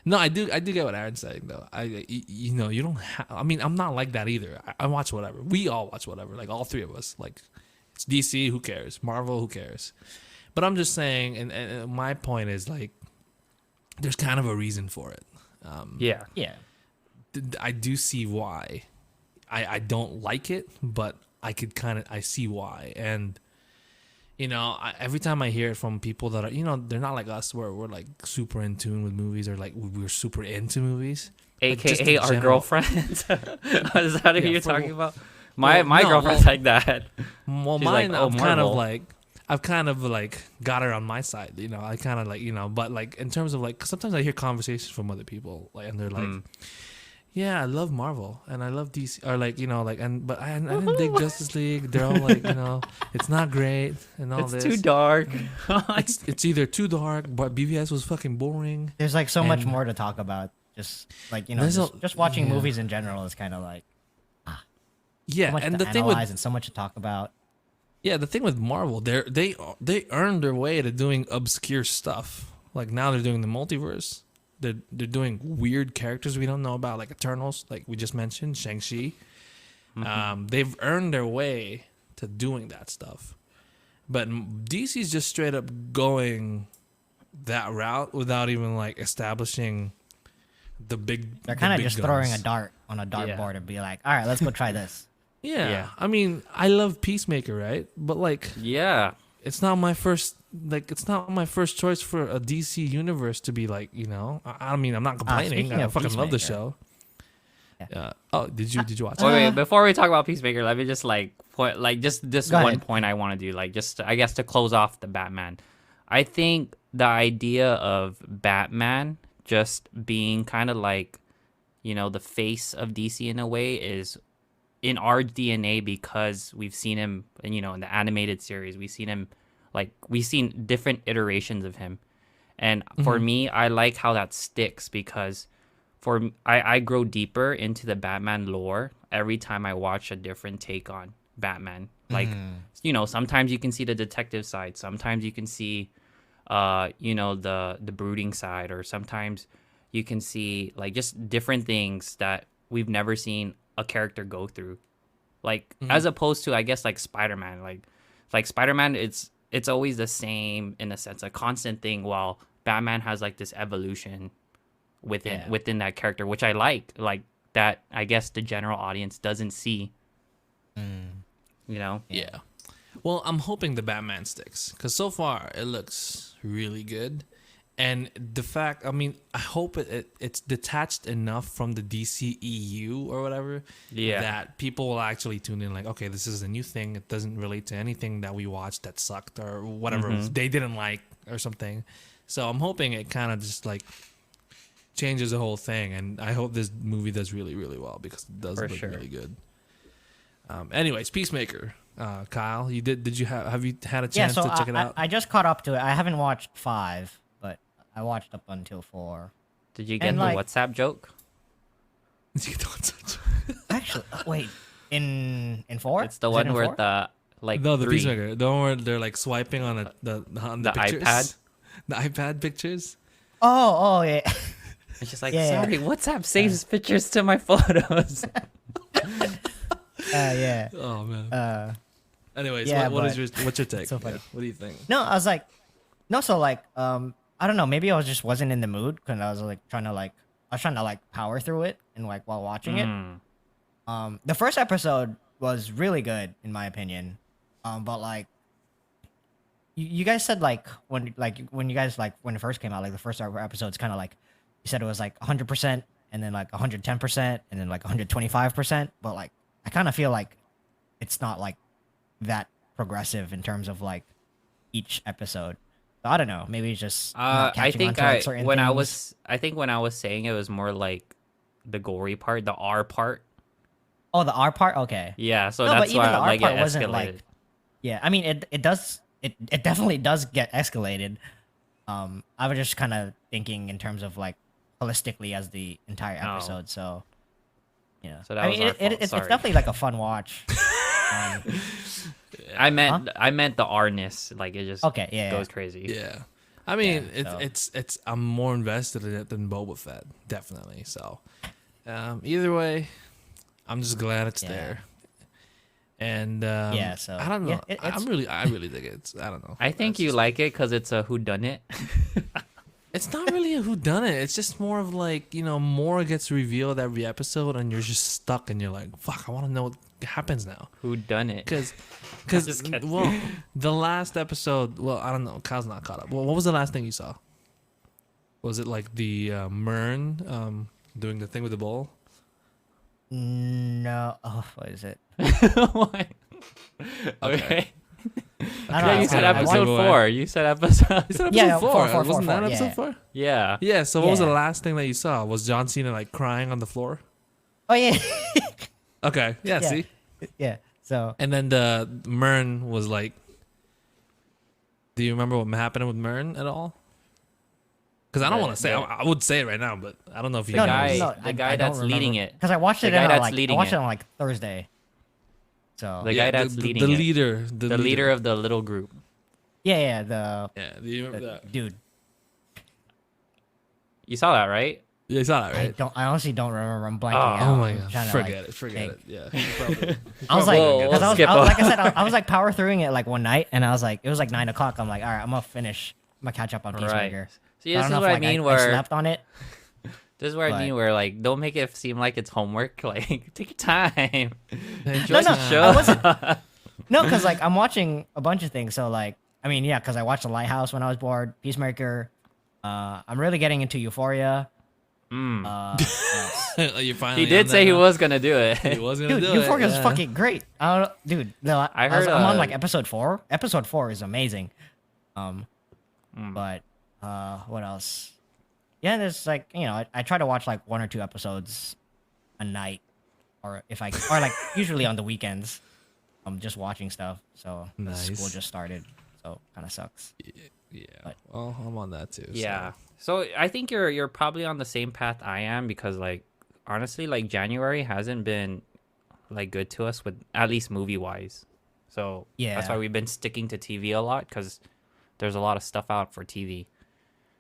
no, I do get what Aaron's saying though. You don't. I mean, I'm not like that either. I watch whatever. We all watch whatever. Like all three of us. Like it's DC. Who cares? Marvel. Who cares? But I'm just saying, and my point is like, there's kind of a reason for it. Yeah. Yeah. I do see why. I don't like it, but I see why. And every time I hear it from people that are, they're not like us, where we're like super in tune with movies, or like we're super into movies. Like, just AKA in our general. girlfriends. Is that who Yeah, you're for- talking about? My no, girlfriend's like that. Well, She's mine, like, oh, I've kind of like got her on my side. I kind of like, but like in terms of like, 'cause sometimes I hear conversations from other people, like, and they're like, yeah, I love Marvel and I love DC, or like, but I didn't dig Justice League. They're all like, it's not great and all It's this. too dark. It's either too dark, but BVS was fucking boring. There's like so much And- more to talk about. Just like There's just watching yeah. movies in general is kind of like Yeah, so much and to the thing with analyze and so much to talk about. the thing with Marvel, they earned their way to doing obscure stuff. Like now they're doing the multiverse. They're doing weird characters we don't know about, like Eternals, like we just mentioned, Shang-Chi. They've earned their way to doing that stuff. But DC's just straight up going that route without even like establishing the big. They're kind of big just throwing a guns. dart on a dartboard Yeah. and be like, all right, let's go try this. Yeah, I mean, I love Peacemaker, right? But like, Yeah. it's not my first. Like, it's not my first choice for a DC universe to be like. I mean, I'm not complaining. speaking I of fucking love the Peacemaker. show. Yeah. Oh, did you watch Wait, it? wait, before we talk about Peacemaker, let me just like point like just this Go one ahead. point I want to do, like just I guess to close off the Batman. I think the idea of Batman just being kind of like, the face of DC in a way is in our DNA because we've seen him, in the animated series. We've seen different iterations of him. And for me, I like how that sticks because I grow deeper into the Batman lore every time I watch a different take on Batman. Like, sometimes you can see the detective side. Sometimes you can see, the brooding side, or sometimes you can see like just different things that we've never seen a character go through. Like as opposed to, I guess, like Spider-Man. Like Spider-Man, it's always the same in a sense, a constant thing. While Batman has like this evolution within that character, which I like that. I guess the general audience doesn't see. Yeah. Well, I'm hoping the Batman sticks because so far it looks really good, And the fact, I mean, I hope it's detached enough from the DCEU or whatever that people will actually tune in like, okay, this is a new thing. It doesn't relate to anything that we watched that sucked or whatever they didn't like or something. So I'm hoping it kind of just like changes the whole thing. And I hope this movie does really, really well because it does look really good. Anyways, Peacemaker. Kyle, you did you have you had a chance to check it out? I just caught up to it. I haven't watched 5, but I watched up until 4. Did you get the WhatsApp joke? Actually, wait. In 4? It's the one where the like no, the 3. Peacemaker. The one where they're like swiping on the pictures. iPad. The iPad pictures. Oh yeah. It's just like, sorry, WhatsApp saves pictures to my photos. Yeah. Oh man. Anyways, yeah, what's your take? so funny. Yeah, what do you think? No, I was like, no, so like, I don't know, maybe I just wasn't in the mood because I was trying to power through it and like while watching it. The first episode was really good in my opinion, but like, you guys said like when it first came out, like the first episode's kind of like you said it was like 100% and then like 110% and then like 125%, but like I kind of feel like it's not like that progressive in terms of like each episode. So I don't know. Maybe it's just not I catching on think to, like, certain things. I think when I was saying it was more like the gory part, the R part. Oh, the R part. Okay. Yeah, so No, but that's even why the R like part it wasn't escalated. like. Yeah, I mean it definitely does get escalated. I was just kind of thinking in terms of like holistically as the entire episode. So, yeah. So that I was mean, our fault. it's Sorry. definitely like a fun watch. I meant the R-ness. Like it just goes crazy. Yeah. I mean, so. it's I'm more invested in it than Boba Fett, definitely. So, either way, I'm just glad it's there. And so I don't know. yeah, I really dig it. I don't know. I think you like it because it's a whodunit. It's not really a whodunit. It's just more of like, more gets revealed every episode, and you're just stuck, and you're like, fuck, I want to know what happens now. Whodunit? Because Just kidding. well, the last episode. Well, I don't know. Kyle's not caught up. Well, what was the last thing you saw? Was it like the Mern doing the thing with the bowl? No. Oh, what is it? What? Okay. I don't Yeah, know. you said I episode wanna- 4. You said episode. You said episode Yeah, 4. four, Wasn't that yeah. episode 4? Yeah. Yeah. So what was the Yeah. last thing that you saw? Was John Cena like crying on the floor? Oh yeah. Okay. Yeah. Yeah. See. Yeah. So And then the Mern was like, do you remember what happened with Mern at all? Because I don't want to say. I would say it right now, but I don't know if you The guys. guy that's leading it. because I watched The it guy on that's like leading I watched it. it on like Thursday. So The guy that's leading the it. leader, The leader of the little group. yeah, Yeah, do you remember that? dude. You saw that, right? Yeah, you saw that, right? I honestly don't remember. I'm blanking Oh, out. Oh my I'm god, trying to, forget like, it, forget think. it. Yeah, you probably- I was like, Whoa, 'cause let's skip like I over. said, I was like power throughing it like one night, and I was like, it was like 9 o'clock. I'm like, all right, I'm gonna finish. I'm gonna catch up on Peacemaker. See, I this don't is know what if, I like, mean. I Where slept on it. this is where I mean where like don't make it seem like it's homework. Like take your time. Enjoy No, the I show. wasn't. No, because like I'm watching a bunch of things. So like, I mean, yeah, because I watched The Lighthouse when I was bored. Peacemaker. I'm really getting into Euphoria. Yes. You finally He did on say that he now? was gonna do it. He was gonna Dude, do Euphoria it. is fucking great. I don't know, dude. I heard, I'm on like episode 4. Episode 4 is amazing. Hmm. But what else? Yeah, there's like I try to watch like 1 or 2 episodes a night, or if I or like usually on the weekends. I'm just watching stuff. So Nice. school just started, so kind of sucks. Yeah. But- Well, I'm on that too. so. Yeah. So I think you're probably on the same path I am because like honestly like January hasn't been like good to us with at least movie wise. So that's why Yeah. we've been sticking to TV a lot because there's a lot of stuff out for TV.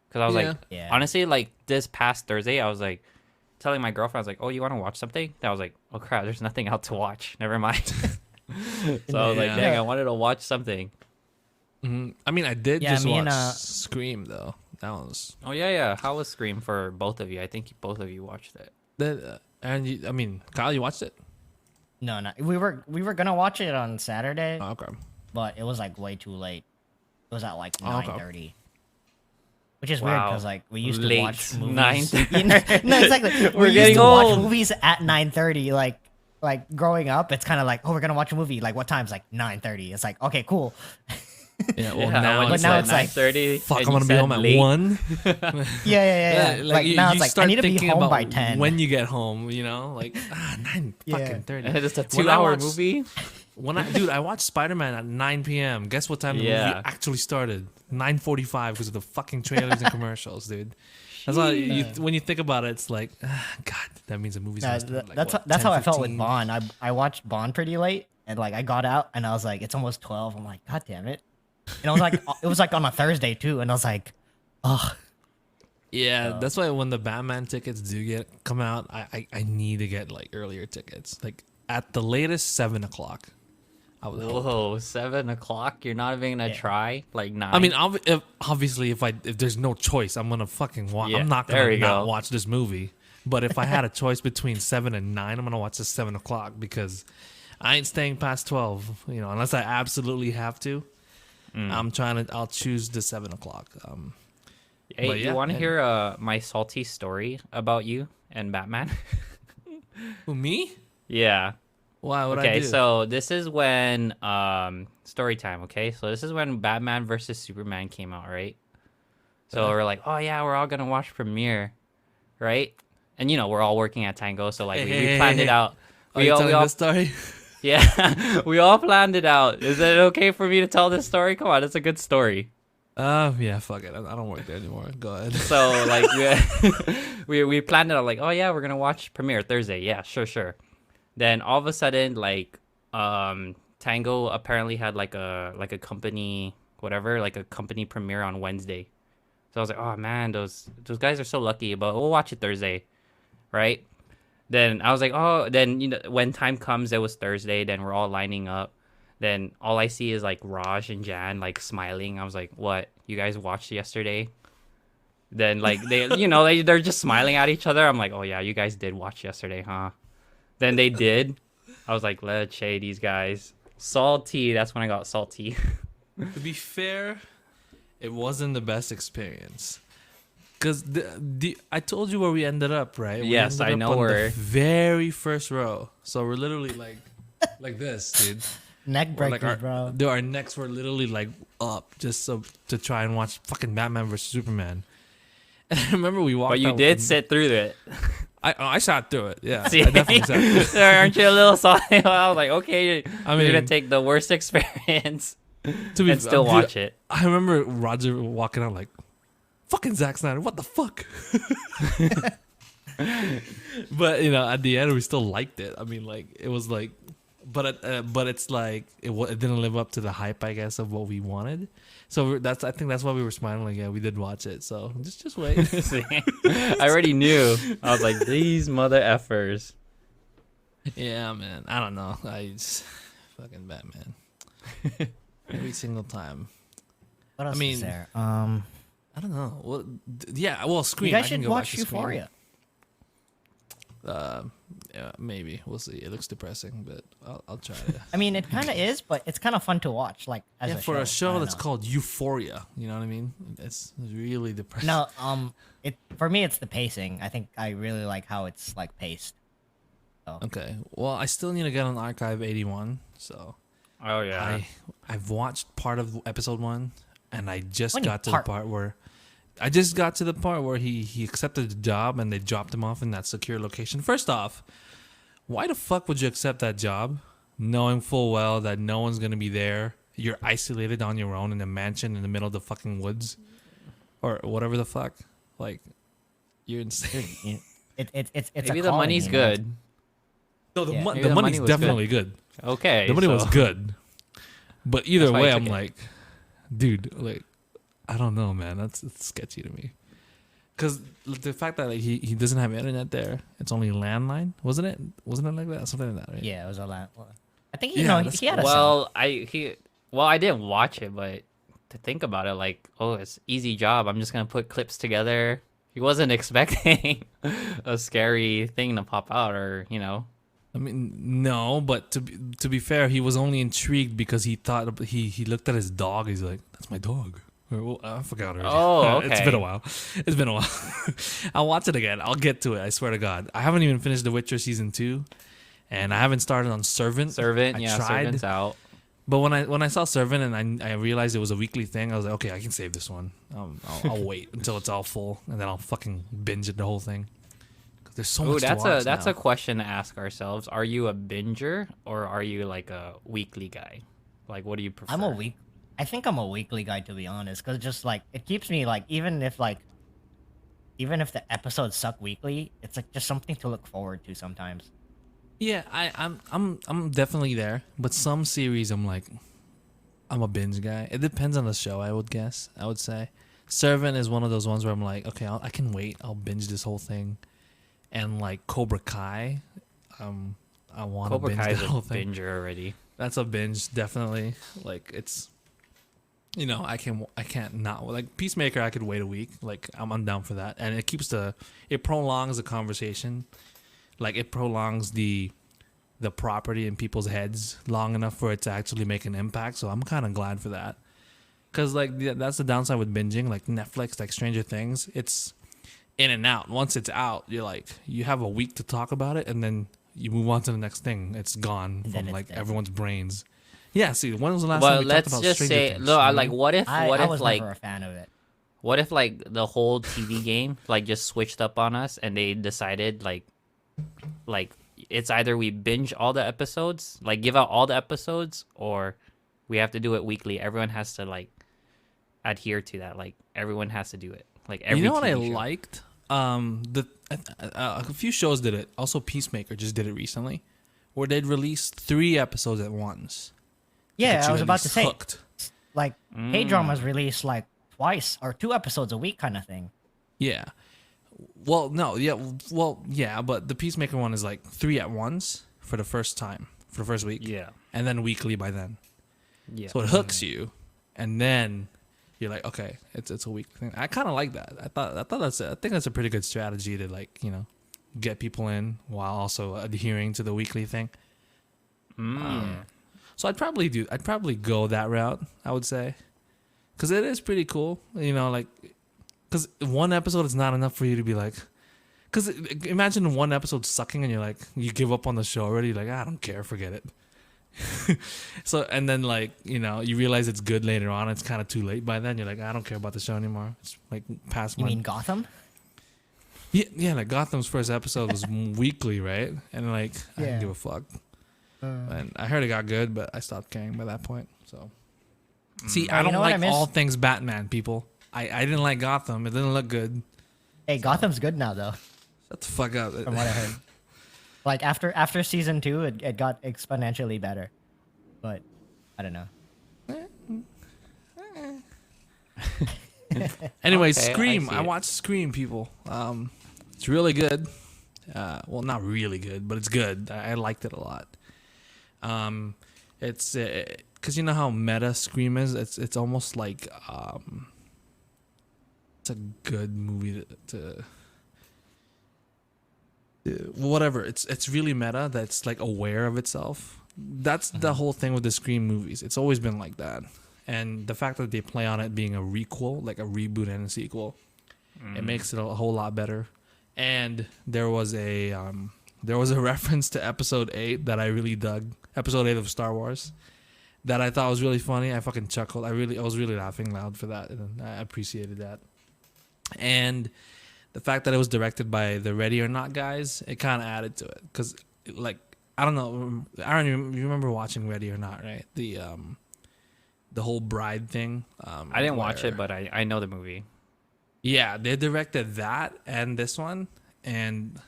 Because I was like, Yeah. honestly, like this past Thursday, I was like telling my girlfriend, I was like, oh, you want to watch something? And I was like, oh crap, there's nothing out to watch. Never mind. So I was like, Yeah. dang, I wanted to watch something. Mhm. I mean, I did Yeah, just me watch and, Scream though. That was Oh yeah. How was Scream for both of you? I think both of you watched it. that. And I mean, Kyle, you watched it? No, we were gonna watch it on Saturday, Oh, okay. but it was like way too late. It was at like Oh, okay. 9:30. Which is weird Wow. because like we used to Late watch movies. 9:30. No, exactly. We're We used getting to watch old. movies at 9:30. Like growing up, it's kind of like, oh, we're gonna watch a movie. Like what time's like 9:30? It's like okay, cool. Yeah, well, Yeah, now when it's you now said it's like, 9:30. fuck, and I'm you gonna be said home at late. 1. Yeah. Like you, now you it's like I start need to be thinking home about by 10. when you get home, you know, like 9 Yeah. fucking 30. And it's a When I 2-hour watched- movie. Dude, I watched Spider-Man at 9 p.m. Guess what time the movie Yeah. actually started? 9:45 because of the fucking trailers and commercials, dude. That's why when you think about it, it's like, God, that means the movie's No, gonna start, like, that's what, that's 10, how I felt with 15? Bond. I watched Bond pretty late, and like I got out, and I was like, it's almost 12. I'm like, God damn it! And I was like, it was like on a Thursday too, and I was like, ugh. Yeah, that's why when the Batman tickets do come out, I need to get like earlier tickets, like at the latest 7 o'clock. I would hope. Whoa, 7 o'clock. You're not even gonna try like 9. I mean, obviously, if there's no choice, I'm gonna fucking watch. Yeah, I'm not there gonna we not go. watch this movie. But if I had a choice between 7 and 9, I'm gonna watch the 7 o'clock because I ain't staying past 12. You know, unless I absolutely have to. I'll choose the 7 o'clock. hey, but yeah, you want to and- hear my salty story about you and Batman? Who, me? Yeah. Why would I Okay, do? so this is when story time. Okay, so this is when Batman versus Superman came out, right? So we're like, oh yeah, we're all gonna watch premiere, right? And you know, we're all working at Tango, so like we planned it out. Are you telling this story? Yeah, we all planned it out. Is it okay for me to tell this story? Come on, it's a good story. Yeah, fuck it. I don't work there anymore. Go ahead. So like we planned it out. Like, oh yeah, we're gonna watch premiere Thursday. Yeah, sure. Then all of a sudden, like, Tango apparently had like a company whatever, like a company premiere on Wednesday. So I was like, oh man, those guys are so lucky, but we'll watch it Thursday, right? Then I was like, oh, then you know when time comes, it was Thursday. Then we're all lining up. Then all I see is like Raj and Jan like smiling. I was like, what? You guys watched yesterday? Then like they're just smiling at each other. I'm like, oh yeah, you guys did watch yesterday, huh? Then they did. I was like, let's shade these guys. Salty. That's when I got salty. To be fair, it wasn't the best experience. Cause I told you where we ended up, right? We Yes, ended I up know on where. the very first row. So we're literally like this, dude. Neck We're breakers, like bro. our necks were literally like up just so to try and watch fucking Batman versus Superman. And I remember we walked. But you out did from- sit through it. I sat through it. Yeah, See? I definitely sat through it. Aren't you a little salty? I was like, okay, I you're gonna mean, take the worst experience to be and still dude, watch it. I remember Roger walking out like, "Fucking Zack Snyder, what the fuck?" But you know, at the end, we still liked it. I mean, like it was like, but it's like it didn't live up to the hype, I guess, of what we wanted. So I think that's why we were smiling. Like, yeah, we did watch it. So just wait. See? I already knew. I was like, these mother effers. Yeah, man. I don't know. I just fucking Batman. Every single time. What else mean, is there? I don't know. Well, yeah. Well, Scream. You I guys can should go back watch to Scream. Euphoria. Yeah, maybe we'll see. It looks depressing, but I'll try it. I mean, it kind of is, but it's kind of fun to watch. Like as Yeah, a for show. a I show don't that's know. called Euphoria, you know what I mean? It's really depressing. No, it for me it's the pacing. I think I really like how it's like paced. Okay. Well, I still need to get on Archive 81, so Oh yeah. I've watched part of episode 1, and I just What do you got to part? the part where he accepted the job and they dropped him off in that secure location. First off, why the fuck would you accept that job knowing full well that no one's going to be there? You're isolated on your own in a mansion in the middle of the fucking woods or whatever the fuck. Like, you're insane. It's Maybe a the calling, money's you know? good. No, Yeah. Maybe the the money's money was definitely good. Okay. The money was so- good. But either That's why I way, took I'm it. like, dude, like, I don't know, man. That's sketchy to me. Because the fact that like, he doesn't have internet there, it's only landline, wasn't it? Wasn't it like that? Something like that, right? Yeah, it was a lot. I think you Yeah, know that's he had a cell. Well, I didn't watch it, but to think about it, like, oh, it's easy job. I'm just gonna put clips together. He wasn't expecting a scary thing to pop out, or you know. I mean, no, but to be fair, he was only intrigued because he thought he looked at his dog. He's like, "That's my dog. I forgot already. Oh, okay. It's been a while. It's been a while. I'll watch it again. I'll get to it. I swear to God. I haven't even finished The Witcher season 2, and I haven't started on Servant. Servant, yeah, Servant's out. But when I saw Servant and I realized it was a weekly thing, I was like, okay, I can save this one. I'll wait until it's all full, and then I'll fucking binge it the whole thing. 'Cause there's so much to watch that's now. a question to ask ourselves. Are you a binger or are you like a weekly guy? Like, what do you prefer? I think I'm a weekly guy, to be honest, because just like it keeps me like even if the episodes suck weekly, it's like just something to look forward to sometimes. Yeah, I'm definitely there. But some series, I'm a binge guy. It depends on the show, I would say. Servant is one of those ones where I'm like, okay, I can wait. I'll binge this whole thing. And like Cobra Kai, I want to binge Cobra Kai the is whole a thing. binger already. That's a binge, definitely. Like it's, I can't not like Peacemaker. I could wait a week. Like I'm down for that, and it prolongs the conversation. Like it prolongs the property in people's heads long enough for it to actually make an impact. So I'm kind of glad for that. Cause like that's the downside with binging, like Netflix, like Stranger Things. It's in and out. Once it's out, you have a week to talk about it, and then you move on to the next thing. It's gone from like dead. everyone's brains. Yeah. See, when was the last Well, time we talked let's about just Stranger say, Things? look, You know like, what if I was like, never a fan of it. what if like the whole TV game like just switched up on us and they decided like it's either we binge all the episodes, like give out all the episodes, or we have to do it weekly. Everyone has to like adhere to that. Like everyone has to do it. Like every You know what I TV show. liked? A few shows did it. Also, Peacemaker just did it recently, where they'd release 3 episodes at once. Yeah, Get you I was at about least to say, hooked. like K-dramas release like twice or 2 episodes a week kind of thing. Yeah. Well, no, yeah, but the Peacemaker one is like 3 at once for the first week. Yeah. And then weekly by then. Yeah. So it hooks you, and then you're like, okay, it's a week thing. I kind of like that. I think that's a pretty good strategy to get people in while also adhering to the weekly thing. So I'd probably go that route, I would say, because it is pretty cool. Because one episode is not enough for you to be like, because imagine one episode sucking and you're like, you give up on the show already. Like, I don't care, forget it. So, and then you realize it's good later on. It's kind of too late by then. You're like, I don't care about the show anymore. It's like past You my. mean Gotham? Yeah, like Gotham's first episode was weekly, right? And I didn't give a fuck. And I heard it got good, but I stopped caring by that point. So, see, I don't like all things Batman, people. I didn't like Gotham. It didn't look good. Hey, Gotham's good now though, Shut the fuck up. from what I heard. Like after season 2, it got exponentially better, but I don't know. Anyway, Okay, Scream. I see I it. watched Scream, people. It's really good. Well, not really good, but it's good. I liked it a lot. It's because you know how meta Scream is. It's almost like it's a good movie to whatever. It's really meta. That's like aware of itself. That's the whole thing with the Scream movies. It's always been like that. And the fact that they play on it being a requel, like a reboot and a sequel, it makes it a whole lot better. And there was a reference to Episode 8 that I really dug. Episode 8 of Star Wars that I thought was really funny. I fucking chuckled. I was really laughing loud for that, and I appreciated that. And the fact that it was directed by the Ready or Not guys, it kind of added to it. Because, I don't know. Aaron, you remember watching Ready or Not, right? The whole bride thing. I didn't watch it, but I know the movie. Yeah, they directed that and this one, and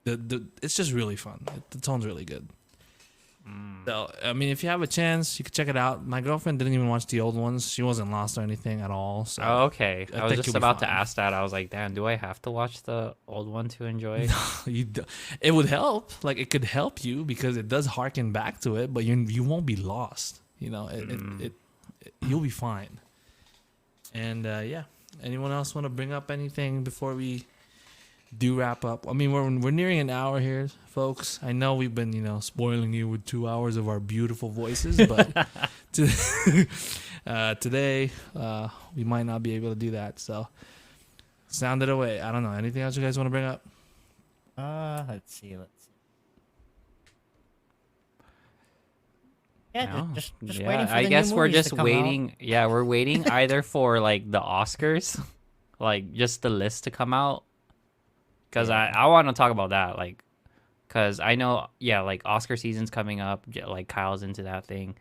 it's just really fun. The tone's really good. So, I mean, if you have a chance, you could check it out. My girlfriend didn't even watch the old ones. She wasn't lost or anything at all. So Oh, okay. I was think just you'll be about to fine. ask that. I was like, damn, do I have to watch the old one to enjoy? It would help. Like, it could help you because it does harken back to it, but you won't be lost. You'll be fine. And yeah, anyone else want to bring up anything before we do wrap up? I mean, we're nearing an hour here, folks. I know we've been spoiling you with 2 hours of our beautiful voices, but Today, we might not be able to do that. So, sound it away. I don't know. Anything else you guys want to bring up? Let's see. Yeah, No. just Yeah, waiting for the I new guess we're movies to just come waiting. Yeah, we're waiting either for like the Oscars, like just the list to come out. Because I want to talk about that, like, because I know, yeah, like Oscar season's coming up. Like Kyle's into that thing,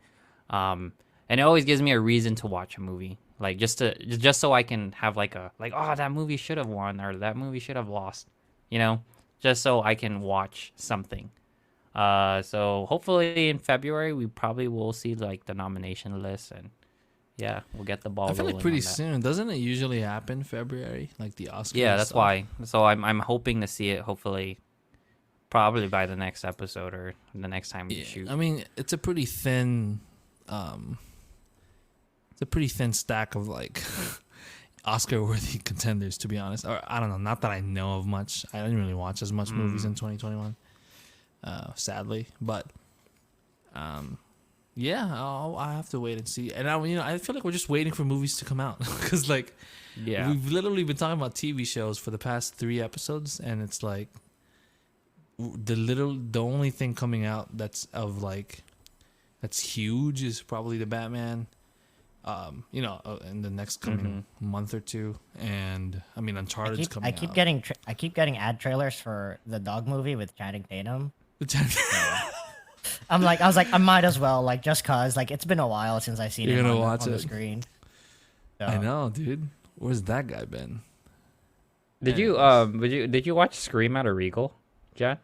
and it always gives me a reason to watch a movie, like just so I can have like oh, that movie should have won or that movie should have lost, you know, just so I can watch something. So hopefully in February we probably will see like the nomination list, and yeah, we'll get the ball. I feel like rolling pretty on that. soon. Doesn't it usually happen February, like the Oscars? Yeah, that's stuff? why. So I'm hoping to see it hopefully, probably by the next episode or the next time we shoot. I mean, it's a pretty thin, stack of like Oscar-worthy contenders, to be honest. Or I don't know. Not that I know of much. I didn't really watch as much movies in 2021, sadly. But, yeah, I have to wait and see. And I feel like we're just waiting for movies to come out because like, Yeah. we've literally been talking about TV shows for the past 3 episodes, and it's like the only thing coming out that's huge is probably the Batman. In the next coming month or two, and I mean Uncharted's coming out. I keep getting ad trailers for the dog movie with Channing Tatum. I was like, I might as well, like, just cause like it's been a while since I've seen You're him gonna on watch the it? screen. So, I know, dude. Where's that guy been? Did you did you watch Scream at a Regal, Jen?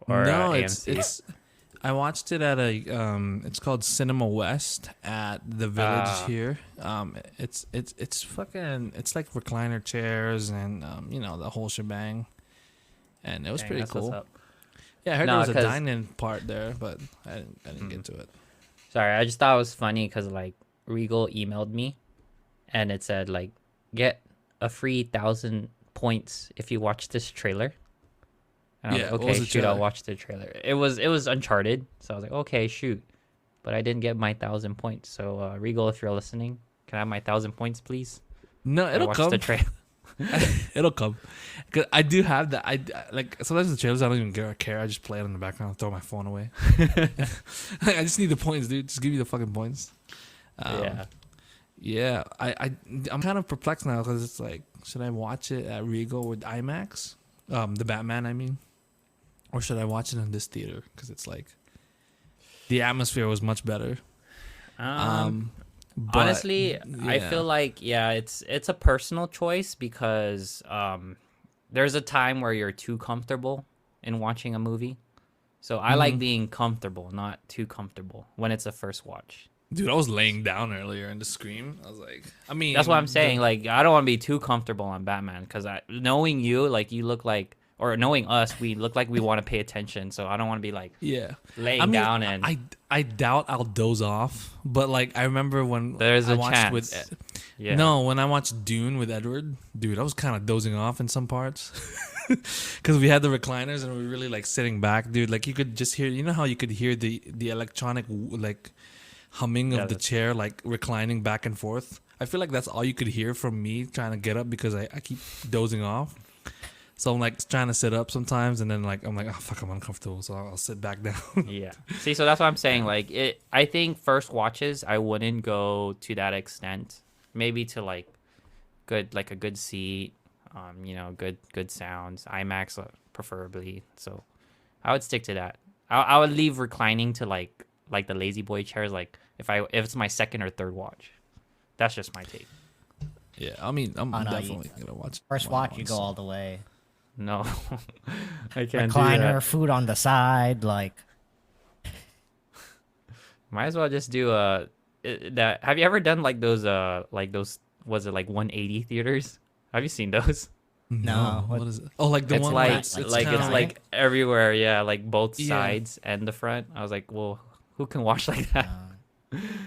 Or No, AMC? it's. I watched it at a it's called Cinema West at the Village here. It's fucking, it's like recliner chairs and the whole shebang, and it was pretty that's what's cool. up. Yeah, I heard No, there was a 'cause- dine-in part there, but I didn't get to it. Sorry, I just thought it was funny because like Regal emailed me, and it said like get a free 1,000 points if you watch this trailer. And I was Yeah, like, what was okay, the shoot, I'll trailer? watch the trailer. It was Uncharted, so I was like, okay, shoot, but I didn't get my 1,000 points. So Regal, if you're listening, can I have my 1,000 points, please? No, I it'll watched come. the trailer. It'll come. 'Cause I do have that. I like sometimes the trailers I don't even care. I just play it in the background and throw my phone away. I just need the points, dude. Just give me the fucking points. Yeah. Yeah. I'm kind of perplexed now because it's like, should I watch it at Regal with IMAX? The Batman, I mean, or should I watch it in this theater? Because it's like the atmosphere was much better. But, Honestly, I yeah. feel like it's a personal choice because there's a time where you're too comfortable in watching a movie. So I like being comfortable, not too comfortable when it's a first watch. Dude, I was laying down earlier in the Scream. I was like, I mean, That's what I'm saying. Like, I don't want to be too comfortable on Batman because knowing you, like, you look like, or knowing us, we look like we want to pay attention. So I don't want to be like yeah, laying down and I doubt I'll doze off. But like, I remember when there's I a watched chance. with Yeah. no, when I watched Dune with Edward, dude, I was kind of dozing off in some parts because we had the recliners and we were really like sitting back, dude. Like you could just hear, you know how you could hear the electronic like humming of the chair like reclining back and forth. I feel like that's all you could hear from me trying to get up because I keep dozing off. So I'm like trying to sit up sometimes, and then like I'm like, oh fuck, I'm uncomfortable, so I'll sit back down. Yeah. See, so that's what I'm saying. Like I think first watches, I wouldn't go to that extent. Maybe to like a good seat, good sounds, IMAX preferably. So I would stick to that. I would leave reclining to like the lazy boy chairs. Like if it's my second or third watch, that's just my take. Yeah, I mean, I'm Oh, no, definitely gonna watch. first watch, you go all the way. No, I can't do Recliner, that. food on the side, like. Might as well just do that. Have you ever done like those was it like 180 theaters? Have you seen those? No, what is it? Oh, like the It's one like where it's kinda like everywhere, yeah, like both Yeah. sides and the front. I was like, well, who can watch like that?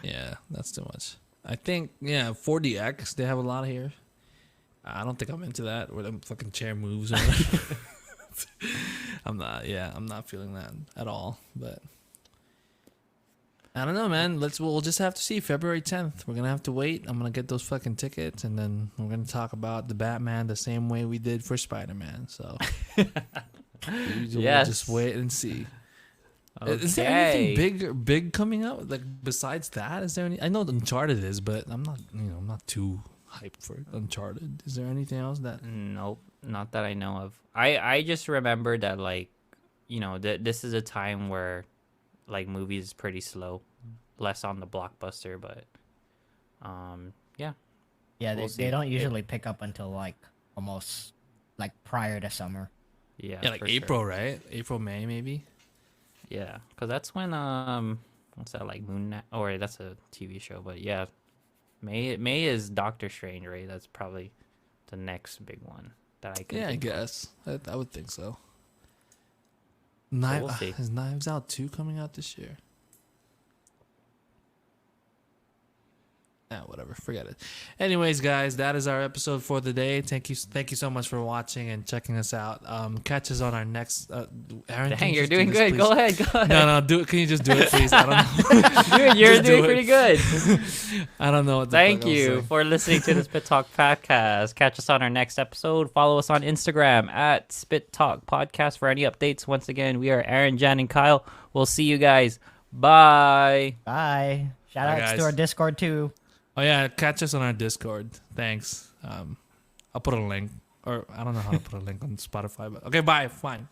yeah, that's too much. I think 4DX they have a lot here. I don't think I'm into that where them fucking chair moves. Or whatever. I'm not feeling that at all. But I don't know, man. We'll just have to see. February 10th. We're gonna have to wait. I'm gonna get those fucking tickets, and then we're gonna talk about the Batman the same way we did for Spider-Man. So we'll just wait and see. Okay. Is there anything big coming out? Like besides that, is there any? I know Uncharted is, but I'm not too hyped for Uncharted. Is there anything else that? Nope, not that I know of. I just remember that like, this is a time where like movies is pretty slow, less on the blockbuster, but yeah. Yeah, We'll they see. don't usually pick up until like almost like prior to summer. Yeah, Yeah, like for April, sure. right? April, May, maybe. Yeah, because that's when what's that, like Moon Knight? Or that's a TV show, but yeah, May is Doctor Strange, right? That's probably the next big one that I can. Yeah, I think of. guess. I would think so. we'll see. Is Knives Out 2 coming out this year? Whatever, forget it. Anyways, guys, that is our episode for the day. Thank you so much for watching and checking us out. Catch us on our next. Aaron, can Dang, you you're just do doing this, good. please? Go ahead. No, do it. Can you just do it, please? I don't know. Dude, you're Just do doing it. pretty good. I don't know what. The Thank fuck I was you saying. for listening to the Spit Talk podcast. Catch us on our next episode. Follow us on Instagram at Spit Talk Podcast for any updates. Once again, we are Aaron, Jan, and Kyle. We'll see you guys. Bye. Bye. Shout Bye, outs guys. to our Discord too. Oh yeah, catch us on our Discord. Thanks. I'll put a link, or I don't know how to put a link on Spotify, but okay. Bye. Fine.